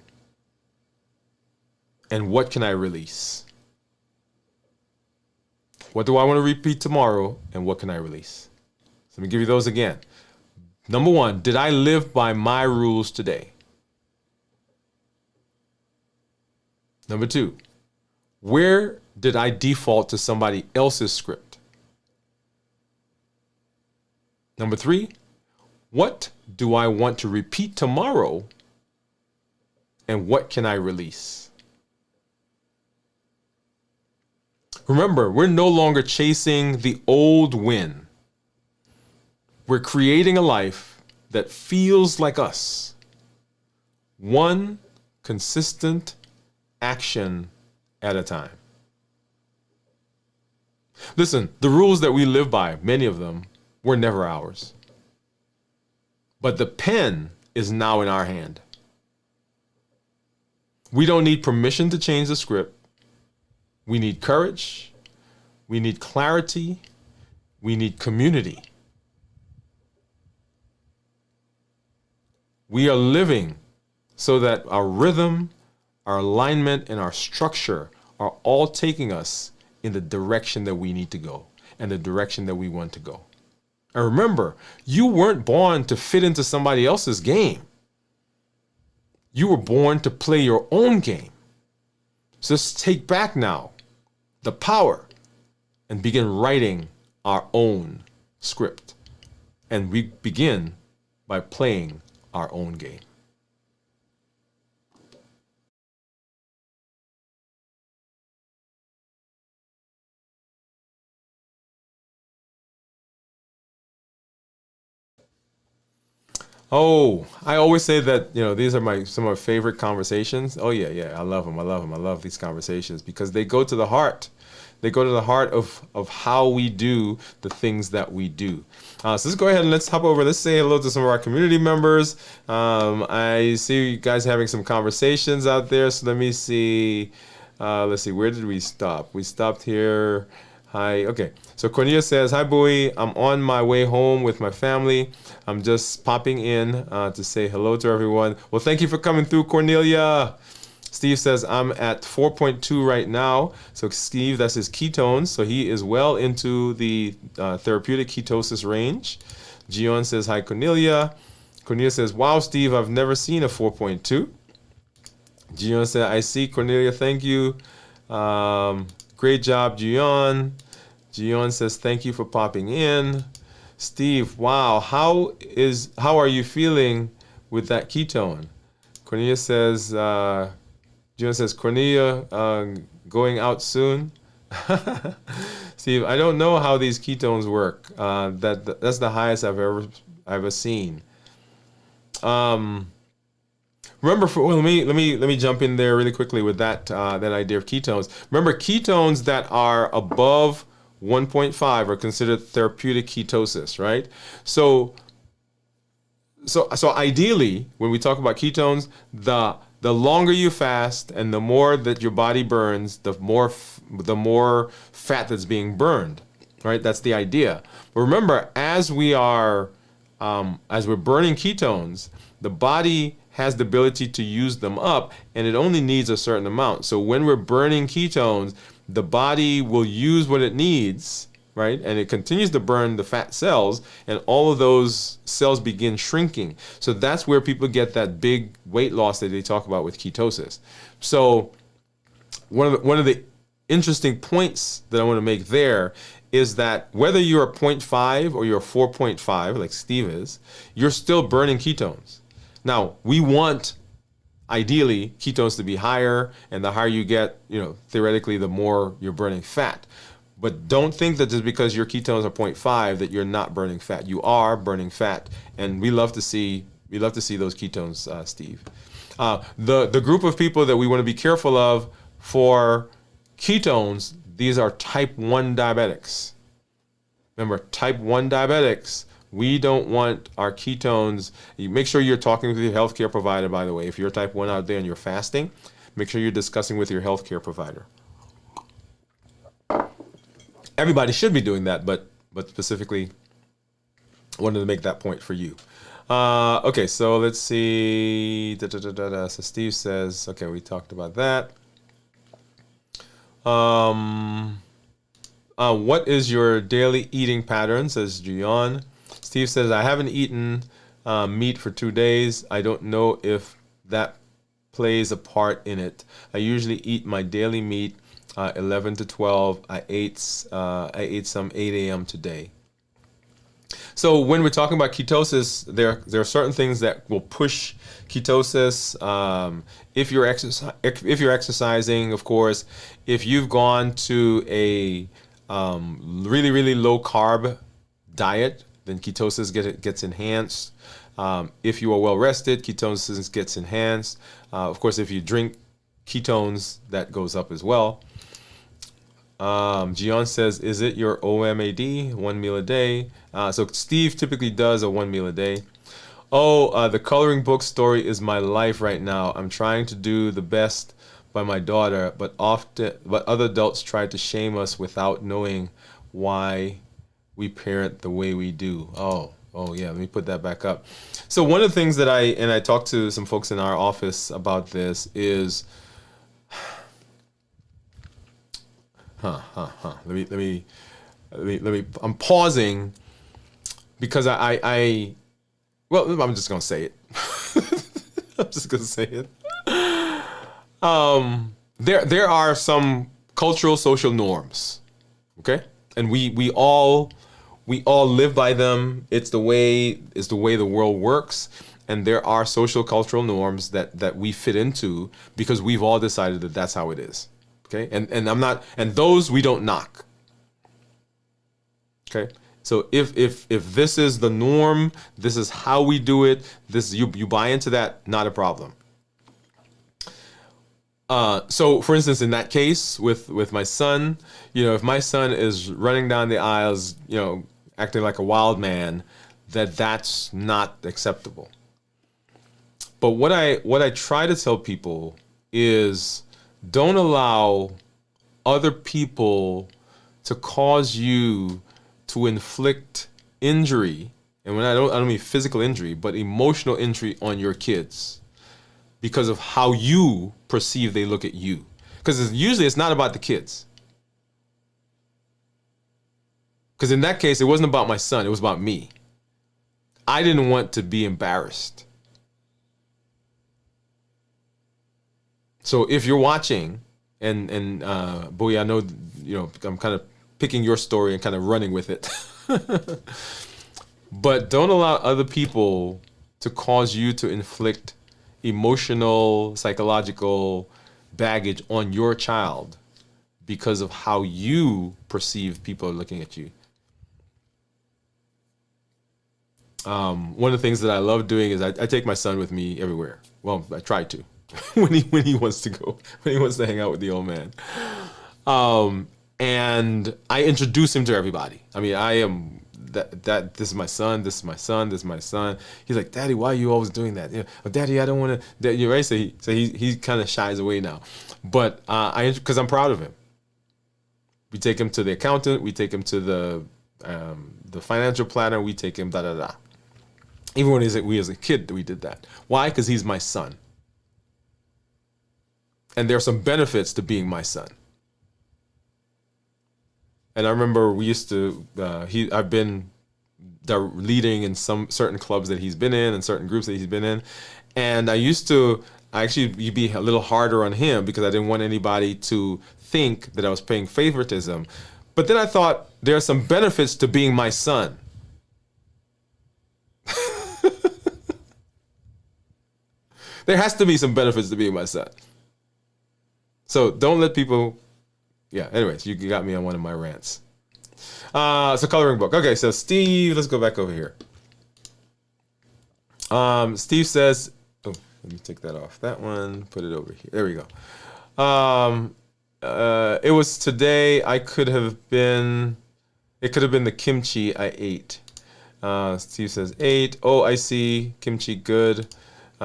And what can I release? What do I want to repeat tomorrow? And what can I release? So let me give you those again. Number one, did I live by my rules today? Number two, where did I default to somebody else's script? Number three, what do I want to repeat tomorrow? And what can I release? Remember, we're no longer chasing the old win. We're creating a life that feels like us. One consistent action at a time. Listen, the rules that we live by, many of them, were never ours. But the pen is now in our hand. We don't need permission to change the script. We need courage. We need clarity. We need community. We are living so that our rhythm, our alignment, and our structure are all taking us in the direction that we need to go and the direction that we want to go. And remember, you weren't born to fit into somebody else's game. You were born to play your own game. So let's take back now the power and begin writing our own script. And we begin by playing our own game. Oh, I always say that, these are some of my favorite conversations. Oh yeah, I love them. I love these conversations because they go to the heart. They go to the heart of how we do the things that we do. So let's go ahead and let's hop over. Let's say hello to some of our community members. I see you guys having some conversations out there. So let me see. Let's see. Where did we stop? We stopped here. Hi. Okay. So Cornelia says, "Hi, Bowie. I'm on my way home with my family. I'm just popping in to say hello to everyone." Well, thank you for coming through, Cornelia. Steve says, "I'm at 4.2 right now." So Steve, that's his ketones. So he is well into the therapeutic ketosis range. Gion says, "Hi, Cornelia." Cornelia says, "Wow, Steve, I've never seen a 4.2. Gion said, "I see, Cornelia. Thank you. Great job, Gion." Gion says, "Thank you for popping in." Steve, wow, how are you feeling with that ketone? Cornelia says, Gion says, "Cornelia, going out soon." Steve, I don't know how these ketones work. That's the highest I've ever seen. Remember, let me jump in there really quickly with that idea of ketones. Remember, ketones that are above 1.5 are considered therapeutic ketosis, right? So ideally, when we talk about ketones, the longer you fast and the more that your body burns, the more fat that's being burned, right? That's the idea. But remember, as we're burning ketones, the body has the ability to use them up, and it only needs a certain amount. So when we're burning ketones, the body will use what it needs right? And it continues to burn the fat cells, and all of those cells begin shrinking. So that's where people get that big weight loss that they talk about with ketosis. So one of the interesting points that I want to make there is that whether you're a 0.5 or you're a 4.5, like Steve is, you're still burning ketones. Now, we want ideally ketones to be higher, and the higher you get, theoretically, the more you're burning fat. But don't think that just because your ketones are 0.5 that you're not burning fat. You are burning fat, and we love to see those ketones, Steve. The group of people that we want to be careful of for ketones, these are type 1 diabetics. Remember, type 1 diabetics, we don't want our ketones. You make sure you're talking with your healthcare provider, by the way. If you're type 1 out there and you're fasting, make sure you're discussing with your healthcare provider. Everybody should be doing that, but specifically wanted to make that point for you. Okay, so let's see. So Steve says, okay, we talked about that. What is your daily eating pattern, says Gian. Steve says, I haven't eaten meat for 2 days. I don't know if that plays a part in it. I usually eat my daily meat 11 to 12. I ate some 8 a.m. today. So when we're talking about ketosis, there are certain things that will push ketosis. If you're exercising, of course, if you've gone to a really, really low carb diet, then ketosis gets enhanced. If you are well rested, ketosis gets enhanced. Of course, if you drink ketones, that goes up as well. Gian says, is it your OMAD, 1 meal a day? So Steve typically does a 1 meal a day. The coloring book story is my life right now. I'm trying to do the best by my daughter, but other adults try to shame us without knowing why we parent the way we do. Oh yeah, let me put that back up. So one of the things that I talked to some folks in our office about this is, let me. I'm pausing because I'm just gonna say it. I'm just gonna say it. There are some cultural social norms, okay, and we all live by them. It's the way the world works, and there are social cultural norms that we fit into because we've all decided that that's how it is. Okay, and those we don't knock. Okay, so if this is the norm, this is how we do it. You buy into that, not a problem. So for instance, in that case with my son, if my son is running down the aisles, acting like a wild man, that's not acceptable. But what I try to tell people is, don't allow other people to cause you to inflict injury, and when I don't mean physical injury, but emotional injury on your kids because of how you perceive they look at you. Because usually it's not about the kids. Because in that case, it wasn't about my son, it was about me. I didn't want to be embarrassed. So if you're watching, and Boy, I know, I'm kind of picking your story and kind of running with it. But don't allow other people to cause you to inflict emotional, psychological baggage on your child because of how you perceive people looking at you. One of the things that I love doing is I take my son with me everywhere. Well, I try to. when he wants to go, when he wants to hang out with the old man. And I introduce him to everybody. I mean, I am that this is my son, this is my son, this is my son. He's like, Daddy, why are you always doing that? Daddy, I don't want to. You're right. So he kind of shies away now, but because I'm proud of him. We take him to the accountant. We take him to the financial planner. We take him Even when we as a kid, we did that. Why? Because he's my son. And there are some benefits to being my son. And I remember we used to, I've been leading in some certain clubs that he's been in and certain groups that he's been in. And I actually you'd be a little harder on him because I didn't want anybody to think that I was paying favoritism. But then I thought there are some benefits to being my son. There has to be some benefits to being my son. So don't let people, yeah, anyways, you got me on one of my rants. So coloring book. Okay, so Steve, let's go back over here. Steve says, oh, let me take that off. That one, put it over here. There we go. It was today. It could have been the kimchi I ate. Steve says 8. Oh, I see. Kimchi good.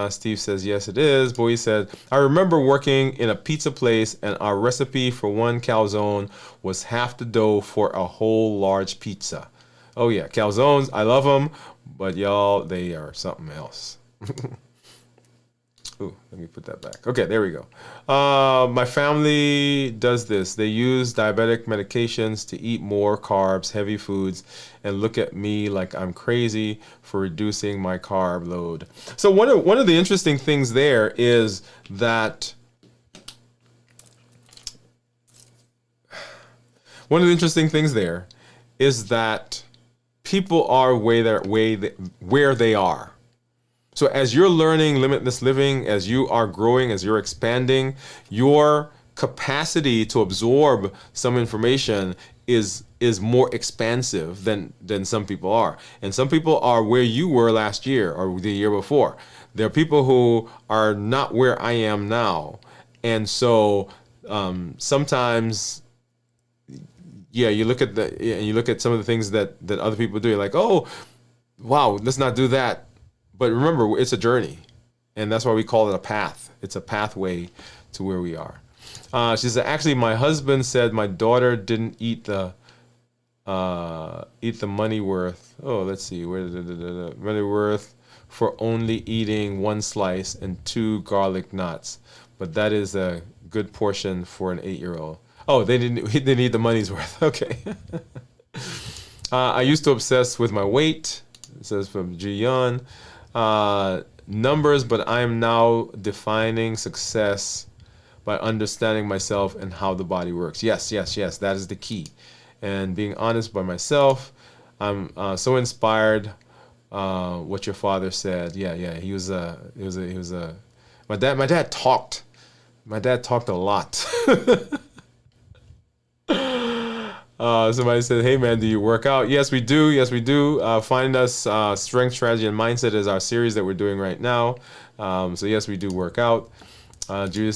Steve says, yes, it is. Bowie said, I remember working in a pizza place and our recipe for one calzone was half the dough for a whole large pizza. Oh, yeah, calzones, I love them, but y'all, they are something else. Ooh, let me put that back. Okay, there we go. My family does this. They use diabetic medications to eat more carbs, heavy foods, and look at me like I'm crazy for reducing my carb load. So one of the interesting things there is that people are where they are. So as you're learning limitless living, as you are growing, as you're expanding, your capacity to absorb some information is more expansive than some people are. And some people are where you were last year or the year before. There are people who are not where I am now. And so sometimes, yeah, you look at some of the things that other people do, you're like, oh, wow, let's not do that. But remember, it's a journey, and that's why we call it a path. It's a pathway to where we are. She said, actually, my husband said my daughter didn't eat the money worth. Oh, let's see, money worth for only eating 1 slice and 2 garlic knots. But that is a good portion for an 8-year-old. Oh, he didn't eat the money's worth. Okay. I used to obsess with my weight. It says from Ji-Yeon. Numbers, but I am now defining success by understanding myself and how the body works. Yes, that is the key. And being honest by myself. I'm so inspired. What your father said. Yeah. He was my dad talked. My dad talked a lot. Somebody said, hey man, do you work out? Yes, we do. Find us, Strength, Strategy, and Mindset is our series that we're doing right now. So yes, we do work out. Gian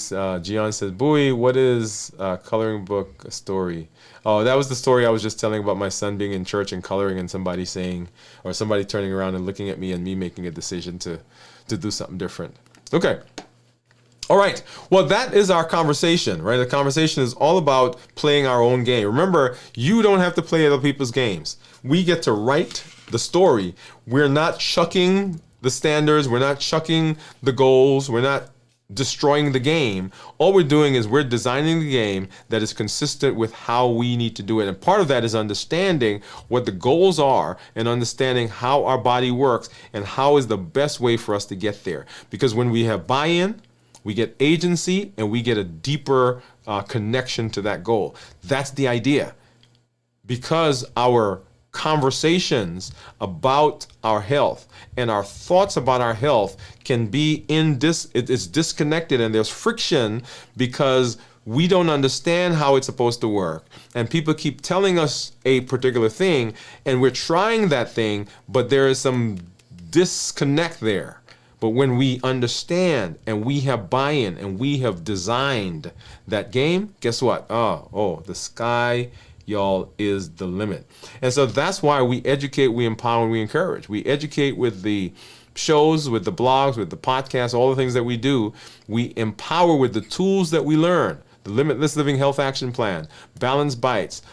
says, Bowie, what is coloring book story? Oh, that was the story I was just telling about my son being in church and coloring and somebody turning around and looking at me and me making a decision to do something different. Okay. All right. Well, that is our conversation, right? The conversation is all about playing our own game. Remember, you don't have to play other people's games. We get to write the story. We're not chucking the standards. We're not chucking the goals. We're not destroying the game. All we're doing is we're designing the game that is consistent with how we need to do it. And part of that is understanding what the goals are and understanding how our body works and how is the best way for us to get there. Because when we have buy-in, we get agency, and we get a deeper connection to that goal. That's the idea. Because our conversations about our health and our thoughts about our health can be it's disconnected, and there's friction because we don't understand how it's supposed to work. And people keep telling us a particular thing, and we're trying that thing, but there is some disconnect there. But when we understand and we have buy-in and we have designed that game, guess what? Oh, the sky, y'all, is the limit. And so that's why we educate, we empower, and we encourage. We educate with the shows, with the blogs, with the podcasts, all the things that we do. We empower with the tools that we learn. The Limitless Living Health Action Plan, Balanced Bites.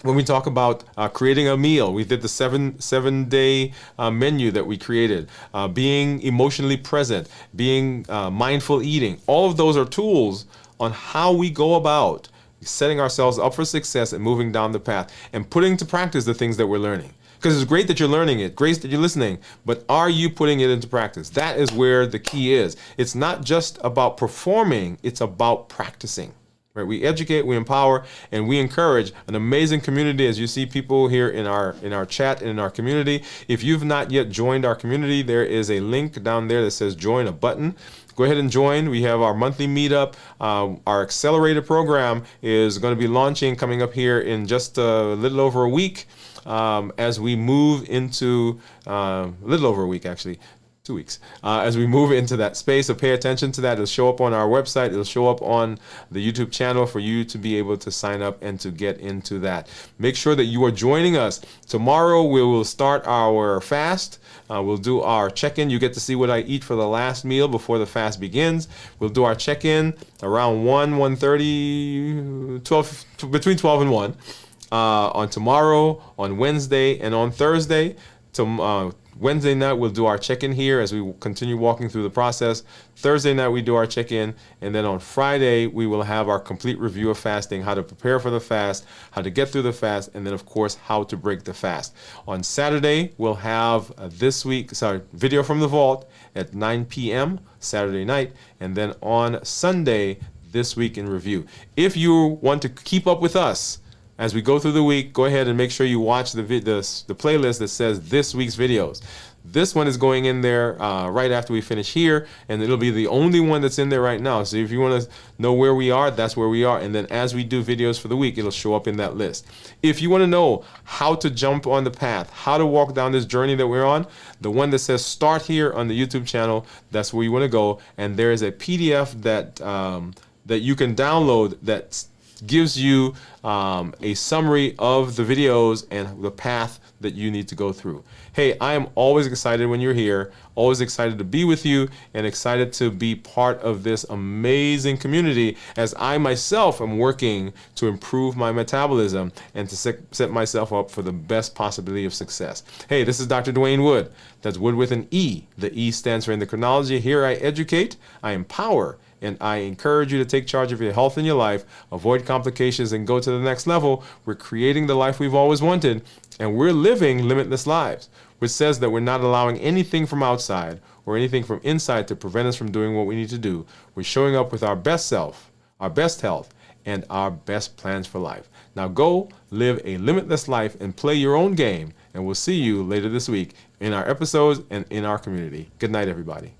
When we talk about creating a meal, we did the seven-day menu that we created, being emotionally present, being mindful eating. All of those are tools on how we go about setting ourselves up for success and moving down the path and putting to practice the things that we're learning. Because it's great that you're learning it, great that you're listening, but are you putting it into practice? That is where the key is. It's not just about performing, it's about practicing. Right? We educate, we empower, and we encourage an amazing community. As you see people here in our chat and in our community. If you've not yet joined our community, there is a link down there that says join, a button. Go ahead and join. We have our monthly meetup. Our accelerator program is going to be launching, coming up here in just a little over a week. As we move into a little over a week, actually, 2 weeks, as we move into that space. So pay attention to that. It'll show up on our website. It'll show up on the YouTube channel for you to be able to sign up and to get into that. Make sure that you are joining us. Tomorrow we will start our fast. We'll do our check-in. You get to see what I eat for the last meal before the fast begins. We'll do our check-in around 1:30, 12, between 12 and 1. On tomorrow, on Wednesday, and on Thursday. Wednesday night, we'll do our check-in here as we continue walking through the process. Thursday night, we do our check-in. And then on Friday, we will have our complete review of fasting, how to prepare for the fast, how to get through the fast, and then, of course, how to break the fast. On Saturday, we'll have video from the vault at 9 p.m. Saturday night. And then on Sunday, This Week in Review. If you want to keep up with us, as we go through the week, go ahead and make sure you watch the playlist that says this week's videos. This one is going in there right after we finish here, and it'll be the only one that's in there right now. So if you want to know where we are, that's where we are. And then as we do videos for the week, it'll show up in that list. If you want to know how to jump on the path, how to walk down this journey that we're on, the one that says start here on the YouTube channel, that's where you want to go. And there is a PDF that you can download that gives you a summary of the videos and the path that you need to go through. Hey, I am always excited when you're here, always excited to be with you, and excited to be part of this amazing community as I myself am working to improve my metabolism and to set myself up for the best possibility of success. Hey, this is Dr. Dwain Woode. That's Wood with an E. The E stands for endocrinology. Here I educate, I empower, and I encourage you to take charge of your health and your life, avoid complications, and go to the next level. We're creating the life we've always wanted, and we're living limitless lives, which says that we're not allowing anything from outside or anything from inside to prevent us from doing what we need to do. We're showing up with our best self, our best health, and our best plans for life. Now go live a limitless life and play your own game, and we'll see you later this week in our episodes and in our community. Good night, everybody.